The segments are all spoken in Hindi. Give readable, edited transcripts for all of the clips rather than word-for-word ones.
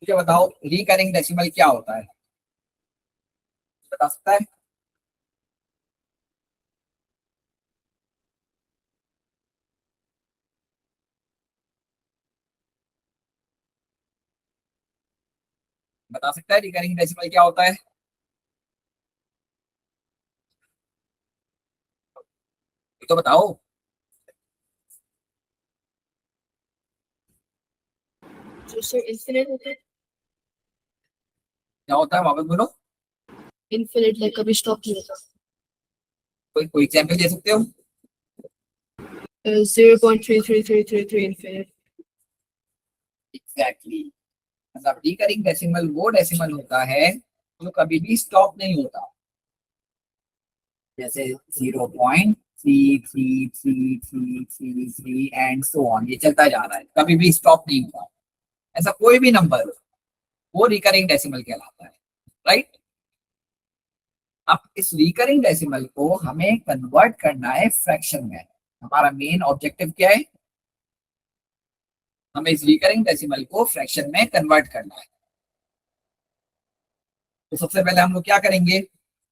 मुझे बताओ रिकरिंग डेसिमल क्या होता है, बता सकता है? बता सकता है रिकरिंग डेसिमल क्या होता है? ये तो बताओ। जो सर इन्फिनिट होता है। क्या होता है वापस बोलो। इन्फिनिट लाइक कभी स्टॉप नहीं होता। कोई कोई एग्जाम्पल दे सकते हो? 0.3333 इन्फिनिट। एग्जैक्टली। मतलब रिकरिंग डेसिमल वो डेसिमल होता है जो कभी भी स्टॉप नहीं होता। जैसे 0.333333 एंड सो ऑन, ये चलता जा रहा है, कभी भी स्टॉप नहीं हुआ। ऐसा कोई भी नंबर वो रिकरिंग डेसिमल कहलाता है। राइट। अब इस रिकरिंग डेसिमल को हमें कन्वर्ट करना है फ्रैक्शन में। हमारा मेन ऑब्जेक्टिव क्या है? हमें इस रिकरिंग डेसिमल को फ्रैक्शन में कन्वर्ट करना है। तो सबसे पहले हम लोग क्या करेंगे?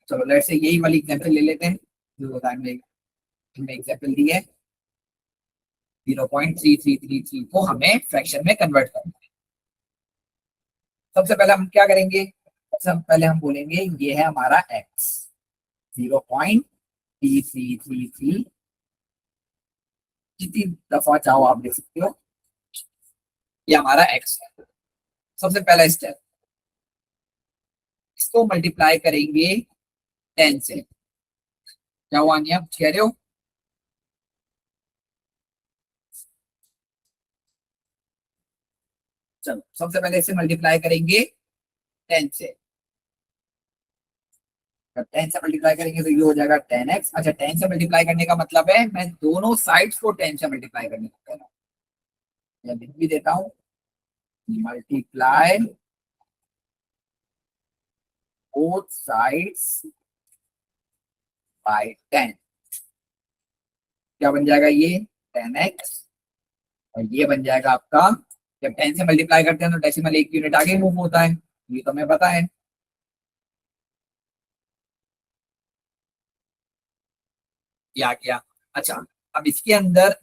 चलो लेट्स से यही वाली एग्जांपल ले लेते हैं जो हमने एग्जांपल दी है। 0.3333 को हमें फ्रैक्शन में कन्वर्ट करना है। सबसे पहले हम क्या करेंगे? सबसे पहले हम बोलेंगे ये है हमारा एक्स। 0.3333 जितनी दफा चाहो आप ले सकते हो, ये हमारा एक्स है। सबसे पहला स्टेप, इसको मल्टीप्लाई करेंगे 10 से। क्या हुआ नहीं, आप कह रहे हो? चलो सबसे पहले इसे मल्टीप्लाई करेंगे 10 से। जब 10 से मल्टीप्लाई करेंगे तो ये हो जाएगा 10x। अच्छा, 10 से मल्टीप्लाई करने का मतलब है मैं दोनों साइड्स को 10 से मल्टीप्लाई करने को कह रहा हूँ। मैं लिख भी देता हूँ, मल्टीप्लाई बोथ साइड्स बाय 10। क्या बन जाएगा ये? 10x। और ये बन जाएगा आपका, जब 10 से मल्टीप्लाई करते हैं तो डेसिमल एक यूनिट आगे मूव होता है, ये तो हमें पता है। ये आ गया। अच्छा, अब इसके अंदर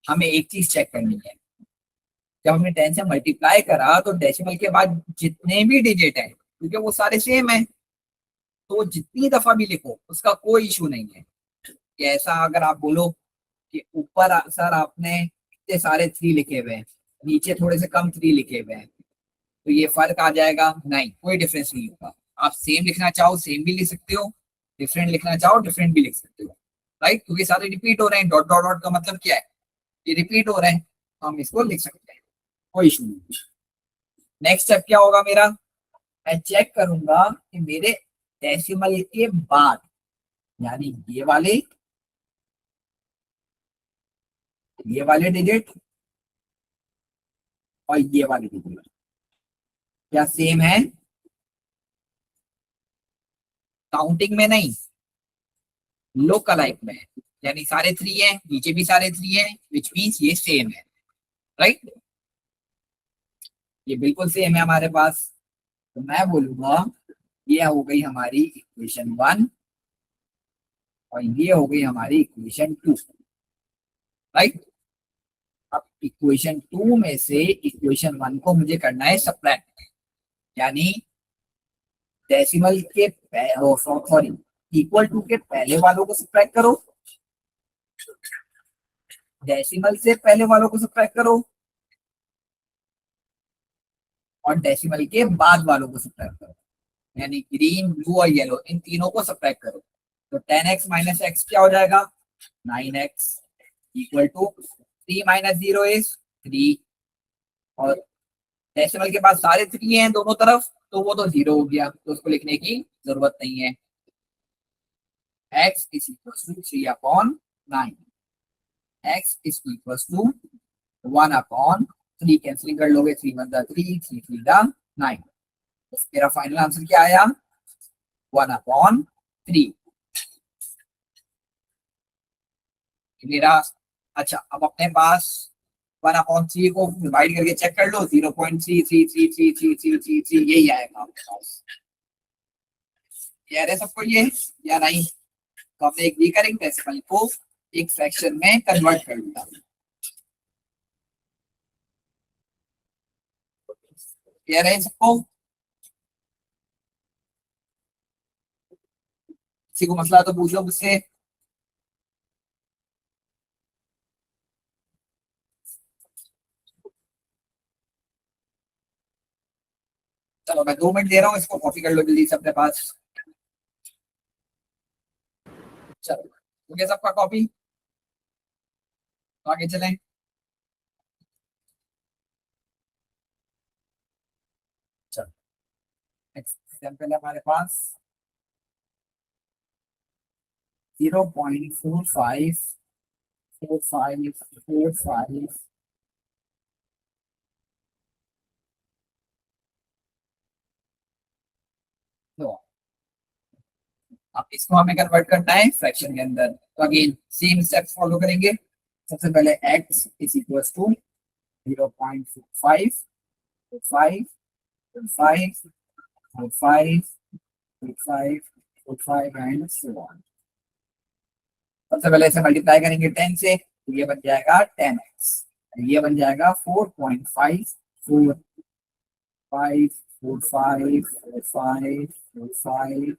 हमें एक चीज चेक करनी है। जब हमने 10 से मल्टीप्लाई करा तो डेसिमल के बाद जितने भी डिजिट हैं, क्योंकि वो सारे सेम है, तो वो जितनी दफा भी लिखो उसका कोई इशू नहीं है। कि ऐसा अगर आप बोलो कि ऊपर सर आपने इतने सारे 3 लिखे हुए हैं, नीचे थोड़े से कम 3 लिखे हुए हैं, तो ये फर्क आ जाएगा? नहीं, कोई डिफरेंस नहीं होगा। आप सेम लिखना चाहो सेम भी लिख सकते हो, डिफरेंट लिखना चाहो डिफरेंट भी लिख सकते हो। राइट, क्योंकि सारे रिपीट हो रहे हैं। डॉट डॉट डॉट का मतलब क्या है? ये रिपीट हो रहे हैं, तो हम इसको लिख सकते हैं, कोई इशू नहीं। नेक्स्ट स्टेप क्या होगा मेरा? मैं चेक करूंगा कि मेरे डेसिमल के बाद, यानी ये वाले डिजिट और ये वाले डिजिट क्या सेम है? काउंटिंग में नहीं, लोकल अलाइक में। यानी सारे 3 हैं, नीचे भी सारे 3 हैं, विच मीन्स ये सेम है। राइट, ये बिल्कुल सेम है हमारे पास। तो मैं बोलूंगा ये हो गई हमारी इक्वेशन 1 और ये हो गई हमारी इक्वेशन 2। राइट। अब इक्वेशन 2 में से इक्वेशन 1 को मुझे करना है सब्ट्रैक्ट। यानी डेसिमल के सॉरी, इक्वल टू के पहले वालों को सब्ट्रैक्ट करो, डेसिमल से पहले वालों को सब्ट्रैक्ट करो, और डेसिमल के बाद वालों को सब्ट्रैक्ट करो। यानी ग्रीन, ब्लू और येलो, इन तीनों को सब्ट्रैक्ट करो। तो 10x माइनस एक्स क्या हो जाएगा? 9x equal to 3 minus 0 is 3। और डेसिमल के बाद सारे 3 हैं दोनों तरफ, तो वो तो 0 हो गया, तो उसको लिखने की जरूरत नहीं है। x is equal to 3/9। x is equal टू 1/3। कैंसिलिंग कर लोगे, 3 1 3, 3 3 9। मेरा फाइनल आंसर क्या आया? 1/3 मेरा। अच्छा, अब अपने पास 1/3 को डिवाइड करके चेक कर लो, 0.33333333 यही आएगा आपके पास। क्लियर है सबको ये या नहीं? तो हमने एक रिकरिंग डेसिमल को एक फ्रैक्शन में कन्वर्ट कर दिया। क्लियर है सबको? किसी को मसला तो पूछ लो मुझसे। चलो मैं 2 मिनट दे रहा हूँ, इसको कॉपी कर लो जल्दी से अपने पास। चलो हो गया सबका कॉपी, तो आगे चलें। चलो एग्जाम्पल है हमारे पास 0.454545। तो अब इसको हमें कन्वर्ट करना है फ्रैक्शन के अंदर, तो अगेन सेम स्टेप्स फॉलो करेंगे। सबसे पहले x is equal to 0.5 5 5 5 5 5 and so on. सबसे पहले इसे मल्टीप्लाई करेंगे 10 से, तो ये बन जाएगा 10x, ये बन जाएगा 4.5 5 4 5 4 5 4 5 4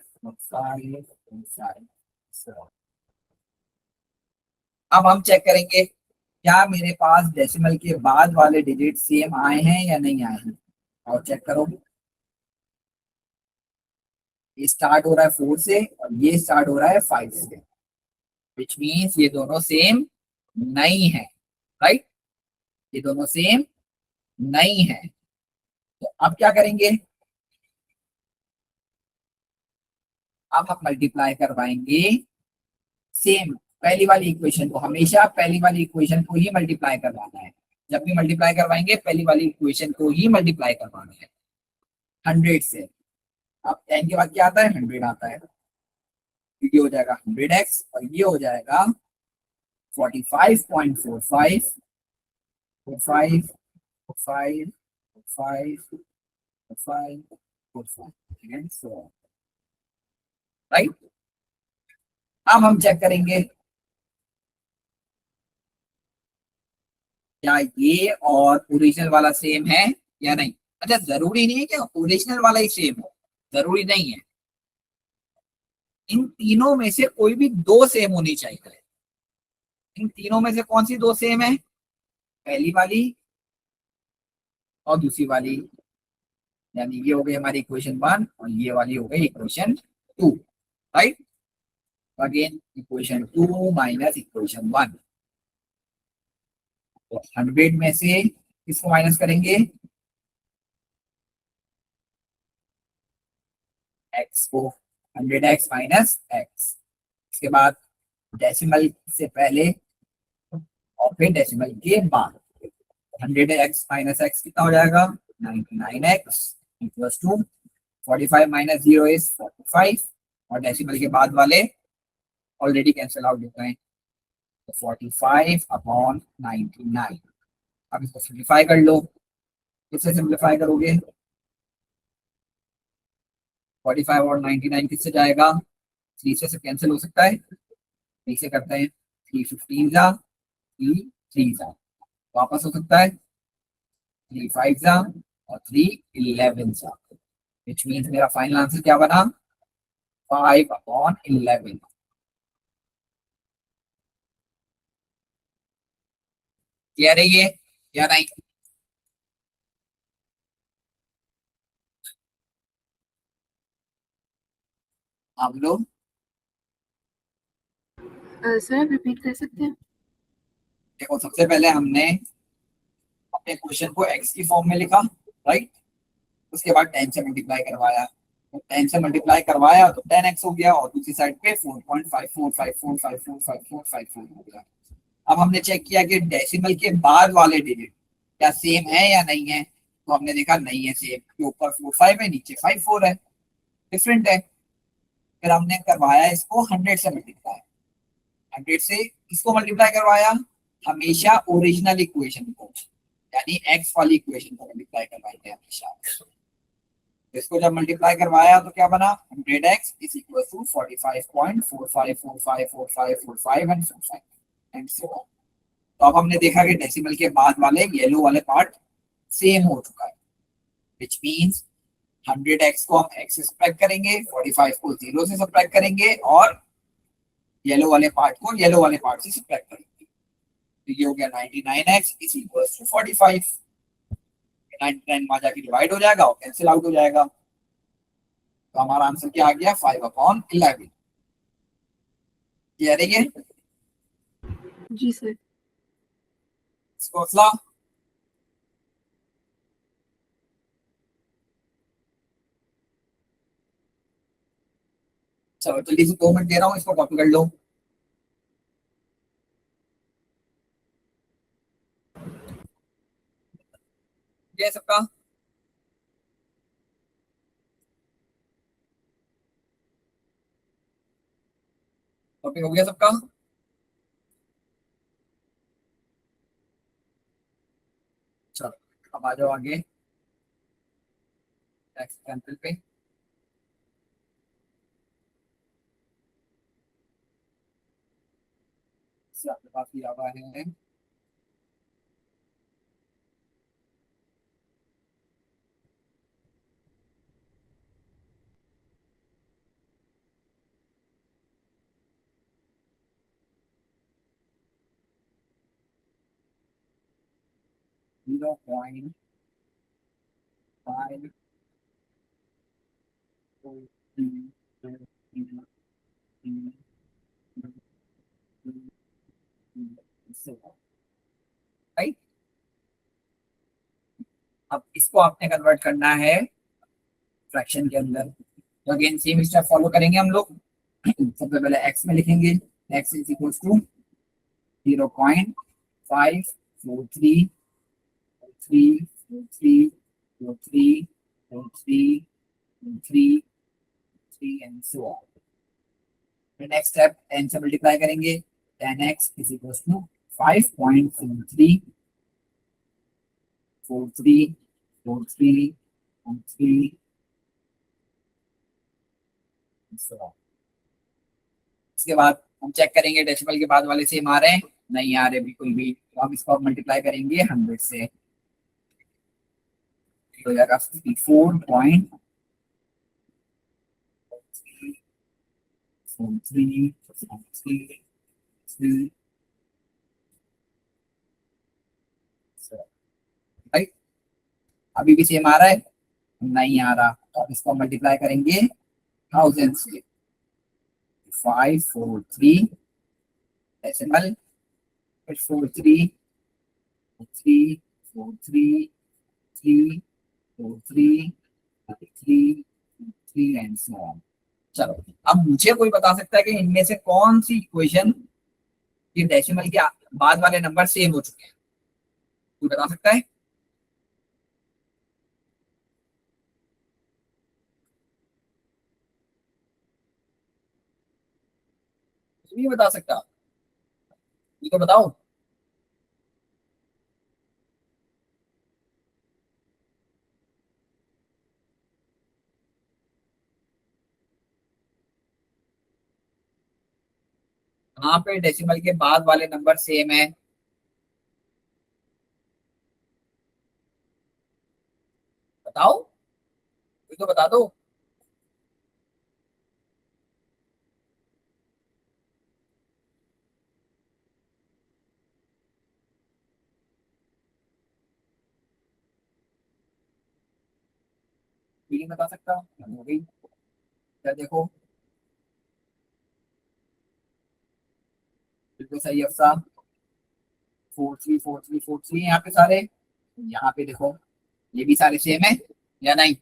5 4 5। अब हम चेक करेंगे क्या मेरे पास डेसिमल के बाद वाले डिजिट सेम आए हैं या नहीं आए हैं। और चेक करो, ये स्टार्ट हो रहा है 4 से और ये स्टार्ट हो रहा है 5 से, विच मीन्स ये दोनों सेम नहीं है। राइट, ये दोनों सेम नहीं है। तो अब क्या करेंगे, अब हम मल्टीप्लाई करवाएंगे सेम पहली वाली इक्वेशन को, हमेशा पहली वाली इक्वेशन को ही मल्टीप्लाई करवाना है। जब भी मल्टीप्लाई करवाएंगे पहली वाली इक्वेशन को ही मल्टीप्लाई करवाना है 100 से। अब 10 के बाद क्या आता है, 100 आता है, ये हो जाएगा 100x और ये हो जाएगा 45.45 45 45 45 45 45 राइट। अब हम चेक करेंगे क्या ये और ओरिजिनल वाला सेम है या नहीं। अच्छा जरूरी नहीं है कि ओरिजिनल वाला ही सेम हो, जरूरी नहीं है, इन तीनों में से कोई भी दो सेम होनी चाहिए। इन तीनों में से कौन सी दो सेम है, पहली वाली और दूसरी वाली, यानी ये हो गई हमारी इक्वेशन 1 और ये वाली हो गई equation 2। Right, again equation 2 minus equation 1, तो 100 में से किसको माइनस करेंगे, x को, 100x माइनस x। इसके बाद डेसिमल से पहले और फिर डेसिमल के बाद 100x माइनस x कितना हो जाएगा, 99x equals to 45 minus 0 is 45 और डेसिमल के बाद वाले ऑलरेडी कैंसिल आउट होते हैं, तो 45/99। अब इसको सिंप्लीफाई कर लो, किससे सिंप्लीफाई करोगे, 45 और 99 किससे जाएगा, 3 से कैंसिल हो सकता है, 3 से करते हैं 3 15 जा 3 3 जा, वापस हो सकता है 3 5 जा और 3 11 जा, विच मीन्स मेरा फाइनल आंसर क्या बना, 5/11। क्लियर है ये या नहीं? आप लोग सर रिपीट कर सकते हैं? देखो, सबसे पहले हमने अपने क्वेश्चन को x की फॉर्म में लिखा, राइट, उसके बाद 10 से मल्टीप्लाई करवाया, तो 10 से मल्टीप्लाई करवाया तो 10x हो गया और दूसरी साइड पे 4.5454545454 हो गया। अब हमने चेक किया कि डेसिमल के बाद वाले डिजिट क्या सेम है या नहीं है, तो हमने देखा नहीं है सेम, के ऊपर 4 5 है नीचे 5 4 है, डिफरेंट है। फिर हमने करवाया इसको 100 से मल्टीप्लाई, 100 से इसको मल्टीप्लाई करवाया हमेशा ओरिजिनल इक्वेशन को यानी एक्स वाली इक्वेशन को मल्टीप्लाई करवाएंगे हमेशा। इसको जब मल्टीप्लाई करवाया तो क्या बना 100x is equal to 45.45454545 and 45 and so on. तो अब हमने देखा कि डेसिमल के बाद वाले येलो वाले पार्ट सेम हो चुका है, विच मींस 100x को हम x से सब्ट्रैक्ट करेंगे, 45 को 0 से सब्ट्रैक्ट करेंगे और येलो वाले पार्ट को येलो वाले पार्ट से सब्ट्रैक्ट करेंगे। तो ये हो गया 99x इज इक्वल टू 45। 99 वहां जाके डिवाइड हो जाएगा और कैंसिल आउट हो जाएगा। तो हमारा आंसर क्या आ गया 5/11। ये रही है जी सर। स्कोसला। चलो जल्दी से 2 मिनट दे रहा हूँ, इसको कॉपी कर लो। ये सबका कॉपी हो गया सबका। चलो अब आ जाओ आगे नेक्स्ट एग्जांपल पे। इससे आपके पास दिया हुआ है 0.5 राइट। अब इसको आपने कन्वर्ट करना है फ्रैक्शन के अंदर, तो अगेन सेम स्टेप फॉलो करेंगे हम लोग। सबसे पहले x में लिखेंगे x is equal to 0.54343434343 and so on. Next step 10 से मल्टीप्लाई करेंगे 10x इज इक्वल टू 5.43434343 इसके बाद हम चेक करेंगे डेसिमल के बाद वाले सेम आ रहे हैं, नहीं आ रहे बिल्कुल भी, तो हम इसको मल्टीप्लाई करेंगे 100 से, तो हो जाएगा 54.4343 राइट। अभी भी सेम आ रहा है, नहीं आ रहा, तो अब इसको मल्टीप्लाई करेंगे 1000 से। 543 डेसिमल 43 3 4 3 3 4 3 3 3 एंड सो ऑन। चलो अब मुझे कोई बता सकता है कि इनमें से कौन सी इक्वेशन ये डेसिमल के बाद वाले नंबर सेम हो चुके हैं? कोई बता सकता है? कुछ नहीं बता सकता, ये तो बताओ। कहाँ पे डेसिमल के बाद वाले नंबर सेम है? बताओ, कोई तो बता दो। कोई नहीं बता सकता, हो गई। क्या देखो, बिल्कुल सही अफसा। 43 43 43 यहाँ पे सारे, यहाँ पे देखो ये भी सारे सेम है या नहीं,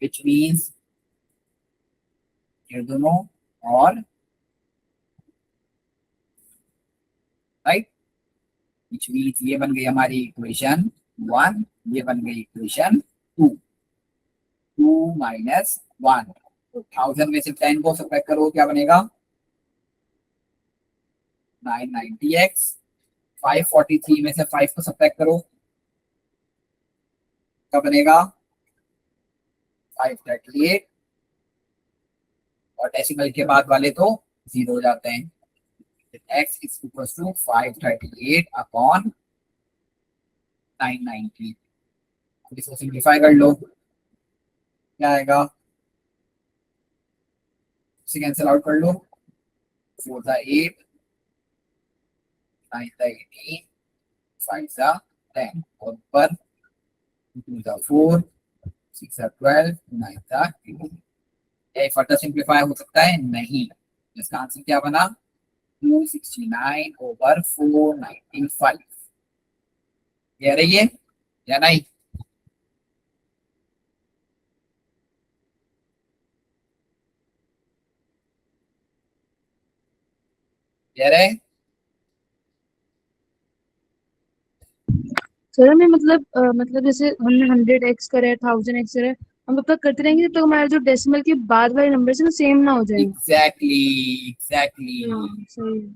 विच मीन्स ये दोनों और राइट, विच मीन्स ये बन गई हमारी इक्वेशन 1, ये बन गई इक्वेशन 2। 2 माइनस 1, 1000 में से 10 को सब्ट्रैक्ट करो क्या बनेगा 990x, 543 में से 5 को सब्ट्रैक्ट करो, क्या बनेगा 538, और डेसिमल के बाद वाले तो 0 हो जाते हैं। x is equal to 538 upon 990। अब इसको सिंप्लीफाई कर लो, क्या आएगा, इसे कैंसिल आउट कर लो, 4 सा 8, 9 सा 18, 5 सा 10, और ऊपर 2 सा 4, 6 सा 12, 9 सा 18। क्या फर्दर सिंप्लीफाई हो सकता है? नहीं। इसका आंसर क्या बना, 269 ओवर 495। कह रही है या नहीं? कह रहे सर हमें मतलब जैसे हमने 100x करा है, 1000x करा है, हम तब तक करते रहेंगे जब तक हमारा जो डेसिमल के बाद वाले नंबर से सेम ना हो जाए। Exactly exactly. हाँ सही है।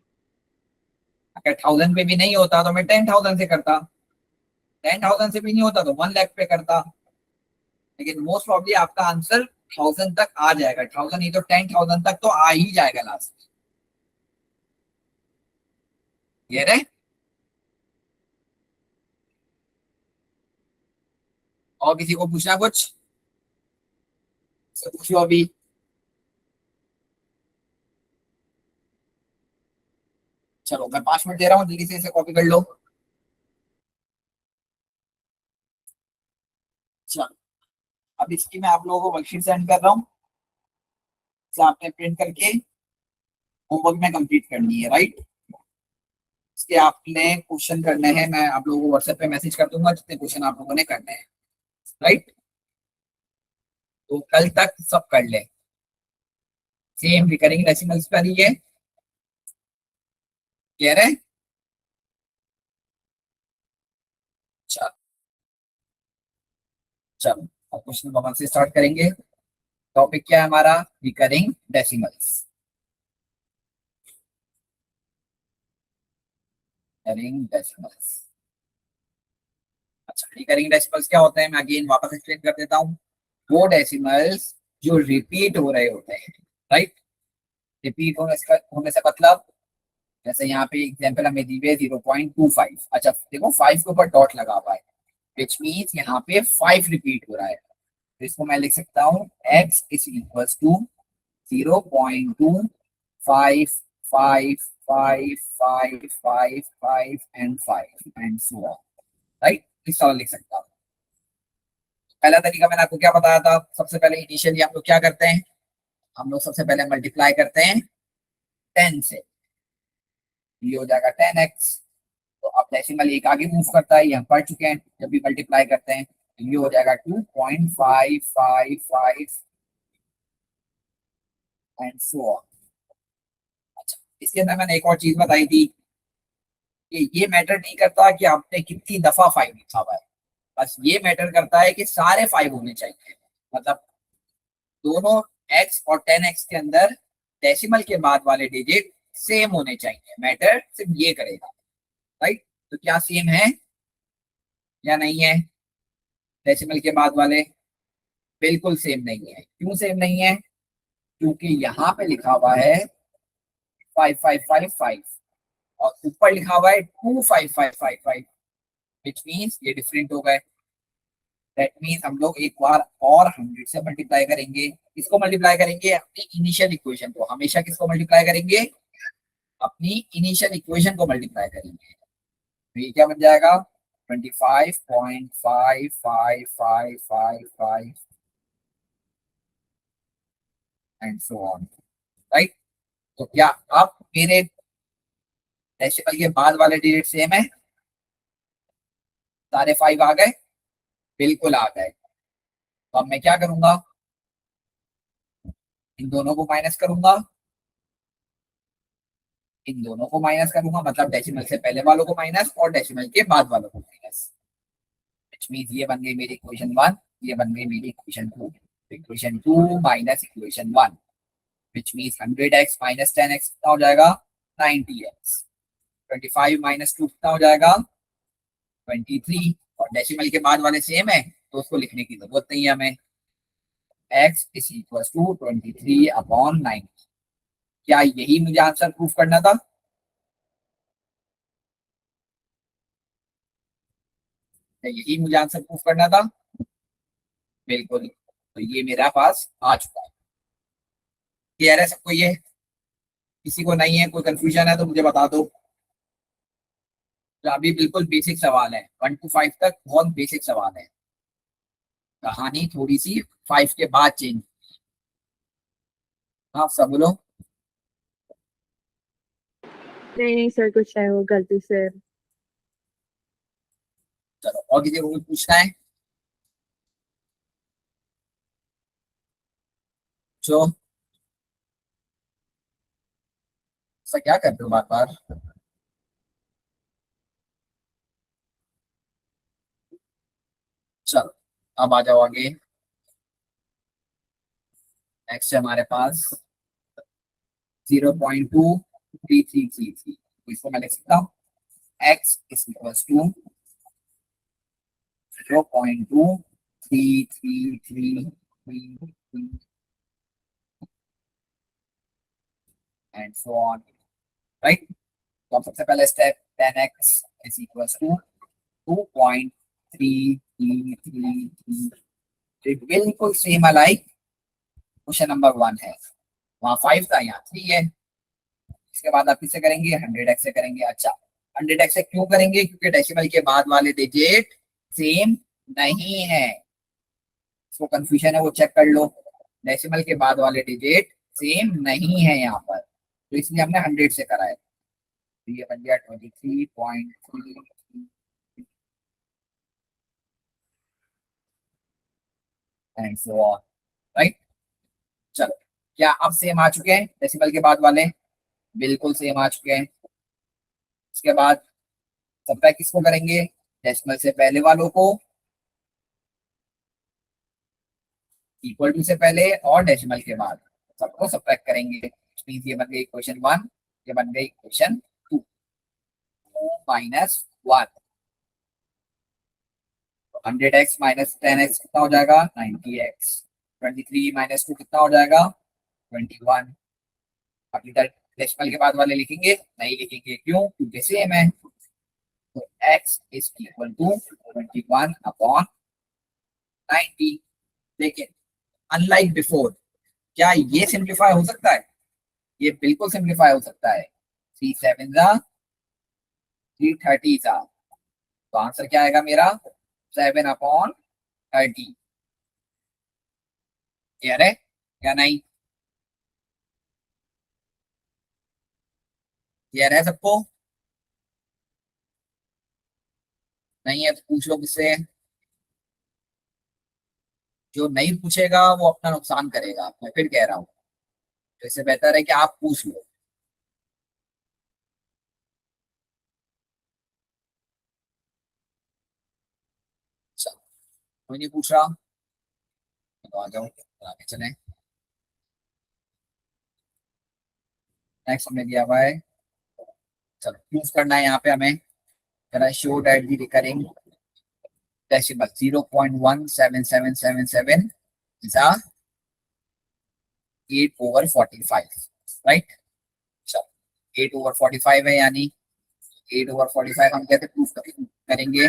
अगर 1000 पे भी नहीं होता तो मैं 10,000 से करता, 10,000 से भी नहीं होता तो 1 लाख पे करता, लेकिन मोस्ट प्रॉब्ली आपका आंसर 1000 तक आ जाएगा, 1000 नहीं तो 10,000 तक तो आ ही जाएगा लास्ट। ये रहे, और किसी को पूछना कुछ? पूछो अभी। चलो मैं 5 मिनट दे रहा हूँ, जल्दी से इसे कॉपी कर लो। चलो अब इसकी मैं आप लोगों को वर्कशीट सेंड कर रहा हूँ, इसे आपने प्रिंट करके होमवर्क में कंप्लीट करनी है, राइट। इसके आपने क्वेश्चन करने हैं, मैं आप लोगों को व्हाट्सएप पे मैसेज कर दूंगा जितने क्वेश्चन आप लोगों ने करने हैं, राइट। तो कल तक सब कर ले। सेम रिकरिंग डेसिमल्स पर ही है, कह रहे हैं। चलो चलो अब क्वेश्चन नंबर 1 से स्टार्ट करेंगे। टॉपिक क्या है हमारा, रिकरिंग डेसिमल्स। Recurring decimals. अच्छा, रिकरिंग डेसिमल्स क्या होते हैं, मैं अगेन वापस एक्सप्लेन कर देता हूँ। वो डेसिमल्स जो रिपीट हो रहे होते हैं, राइट। रिपीट होने से मतलब, जैसे यहाँ पे एग्जांपल हमें दी हुई है 0.25। अच्छा देखो 5 के ऊपर डॉट लगा हुआ है, विच मीन्स यहाँ पे 5 रिपीट हो रहा है। तो इसको मैं लिख सकता हूँ x is equal to 0.2, 5, 5, 5, 5, 5 and 5 and so on, right. इस तरह लिख सकता हूँ। पहला तरीका मैंने आपको क्या बताया था, सबसे पहले इनिशियली हम लोग क्या करते हैं, हम लोग सबसे पहले मल्टीप्लाई करते हैं 10 से, ये हो जाएगा 10x। तो अब डेसिमल एक आगे मूव करता है, ये हम पढ़ चुके हैं, जब भी मल्टीप्लाई करते हैं तो ये हो जाएगा 2.555 एंड सो ऑन। अच्छा, इसके अंदर मैंने एक और चीज बताई थी कि ये मैटर नहीं करता कि आपने कितनी दफा 5 लिखा हुआ है, बस ये मैटर करता है कि सारे 5 होने चाहिए। मतलब दोनों x और 10x के अंदर डेसिमल के बाद वाले डिजिट सेम होने चाहिए, मैटर सिर्फ ये करेगा, राइट। तो क्या सेम है या नहीं है डेसिमल के बाद वाले? बिल्कुल सेम नहीं है। क्यों सेम नहीं है? क्योंकि यहाँ पे लिखा हुआ है 5555 और ऊपर लिखा हुआ है 25555, विच मीन्स ये डिफरेंट हो गए। दैट मीन्स हम लोग एक बार और 100 से मल्टीप्लाई करेंगे। किसको मल्टीप्लाई करेंगे? अपनी इनिशियल इक्वेशन को। हमेशा किसको मल्टीप्लाई करेंगे? अपनी इनिशियल इक्वेशन को मल्टीप्लाई करेंगे। तो ये क्या बन जाएगा, 25.555555 एंड सो ऑन, राइट। तो क्या अब मेरे डेसिमल के बाद वाले डिजिट सेम है? सारे 5 आ गए? बिल्कुल आ गए। तो अब मैं क्या करूंगा, इन दोनों को माइनस करूंगा, इन दोनों को माइनस करूंगा, मतलब डेसिमल से पहले वालों को माइनस और डेसिमल के बाद वालों को माइनस। व्हिच मींस ये बन गई मेरी इक्वेशन 1, ये बन गई मेरी equation 2। Equation 2 minus equation 1, which means 100x minus 10x कितना हो जाएगा, 90x। 25 माइनस 2 कितना हो जाएगा 23, और डेसिमल के बाद वाले सेम है तो उसको लिखने की जरूरत नहीं है हमें। x is equal to 23/9। क्या यही मुझे आंसर प्रूफ करना था? क्या यही मुझे आंसर प्रूफ करना था? बिल्कुल, तो ये मेरा पास आ चुका है। क्लियर है सबको ये? किसी को नहीं है, कोई कंफ्यूजन है तो मुझे बता दो। तो अभी बिल्कुल बेसिक सवाल है, 1 to 5 तक बहुत बेसिक सवाल है। कहानी थोड़ी सी 5 के बाद चेंज। हाँ सब बोलो। नहीं नहीं सर, कुछ है वो गलती से। चलो, और किसी को कुछ पूछना है? जो ऐसा क्या करते हो बार बार? चलो, अब आ जाओ आगे। नेक्स्ट है हमारे पास 0.23333। इसको मैं लिख सकता हूँ x is equals to 0.23333 and so on, right. तो अब सबसे पहले step 10x is equals to 2.3333। बिल्कुल सेम अलाइक क्वेश्चन नंबर 1 है, वहां 5 था, यहाँ 3 है। इसके बाद आप किससे करेंगे? 100x से करेंगे। अच्छा, 100x से क्यों करेंगे? क्योंकि डेसिमल के बाद वाले डिजिट सेम नहीं है। इसको कंफ्यूजन है वो चेक कर लो। डेसिमल के बाद वाले डिजिट सेम नहीं है यहाँ पर, तो इसलिए हमने 100 से करा है। तो ये बन गया 23.3 एंड सो ऑन, राइट। चलो, क्या अब सेम आ चुके हैं डेसिमल के बाद वाले? बिल्कुल सेम आ चुके हैं। इसके बाद सबट्रैक्ट किसको करेंगे? डेसिमल से पहले वालों को, इक्वल टू से पहले और डेसिमल के बाद सबको सबट्रैक्ट करेंगे। मींस ये बन गई इक्वेशन 1, ये बन गई इक्वेशन 2। 2 - 1, 100x माइनस 10x कितना हो जाएगा? 90x। 23 - 2 कितना हो जाएगा? 21। अभी तक डेसिमल के बाद वाले लिखेंगे? नहीं लिखेंगे, क्यों? क्योंकि सेम है। तो x इज इक्वल टू 21/90। लेकिन अनलाइक बिफोर, क्या ये सिंप्लीफाई हो सकता है? ये बिल्कुल सिंप्लीफाई हो सकता है। 3 7 330 था, तो आंसर क्या आएगा मेरा? 7/30। क्लियर है या नहीं? क्लियर है सबको? नहीं है तो पूछ लो किससे। जो नहीं पूछेगा वो अपना नुकसान करेगा, मैं फिर कह रहा हूँ। तो इससे बेहतर है कि आप पूछ लो। चलो, कोई नहीं पूछ रहा तो आ जाओ, आगे चले। नेक्स्ट हमें दिया हुआ है, चलो प्रूफ करना है यहाँ पे हमें। Show that the recurring decimal 0.17777 is a 8/45, right. चलो, 8/45 है, यानी 8/45 हम कैसे प्रूफ करेंगे?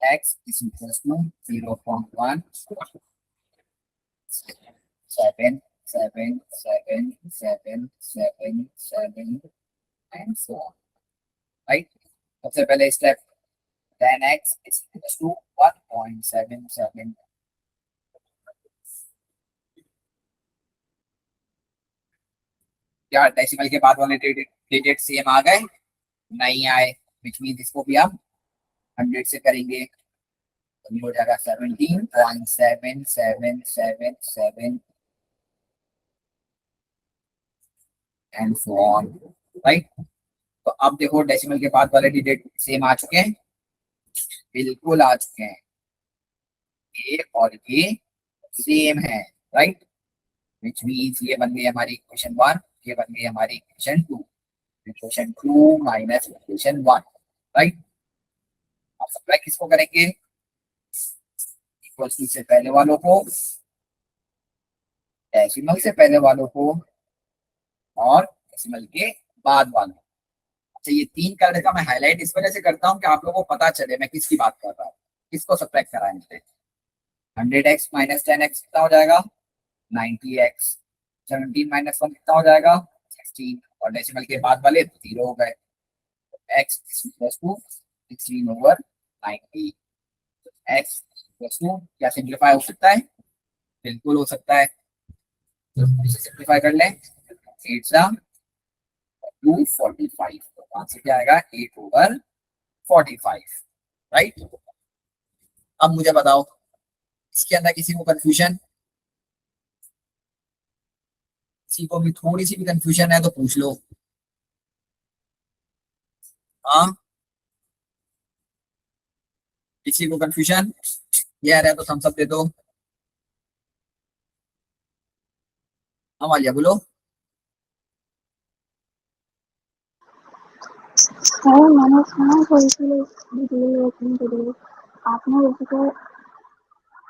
x is equals to 0.1777777 and so on, right। सबसे पहले step 10x is equals to 1.77। क्या डेसिमल के बाद वाले डिजिट सेम आ गए? नहीं आए, विच मीन इसको भी हम 100 से करेंगे, तो ये हो जाएगा 17.7777 एंड सो ऑन, राइट। तो अब देखो डेसिमल के बाद वाले डिजिट सेम आ चुके हैं, बिल्कुल आ चुके हैं। ए और ए सेम है, राइट। विच मीन्स ये बन गई हमारी इक्वेशन 1, ये बन गई हमारी equation 2। Equation 2 minus equation 1, right. आप सप्लाई किसको करेंगे, इक्वल टू से पहले वालों को, डेसिमल से पहले वालों को, और डेसिमल के बाद वालों को। अच्छा, ये 3 करने का मैं हाईलाइट इस वजह से करता हूँ कि आप लोगों को पता चले मैं किसकी बात कर रहा हूँ, किसको सब्ट्रैक्ट करा है मुझे। 100x माइनस 10x कितना हो जाएगा, 90x। 17 माइनस 1 कितना हो जाएगा, 16, और डेसिमल के बाद वाले 0 हो गए। x equals to 16 over 90। x equals to, क्या सिंप्लीफाई हो सकता है, बिल्कुल हो सकता है, इसे सिंप्लीफाई कर लें, 8 सा 245, तो आंसर क्या आएगा, 8 ओवर 45, राइट। अब मुझे बताओ, इसके अंदर किसी को कंफ्यूजन, किसी को भी थोड़ी सी भी कंफ्यूजन है तो पूछ लो। हाँ, किसी को कंफ्यूजन ये आ रहा है तो थम्स अप दे दो। हाँ वालिया बोलो। सर मैंने सुना तो इसलिए डिटेल ओपन करिए। आपने जैसे कि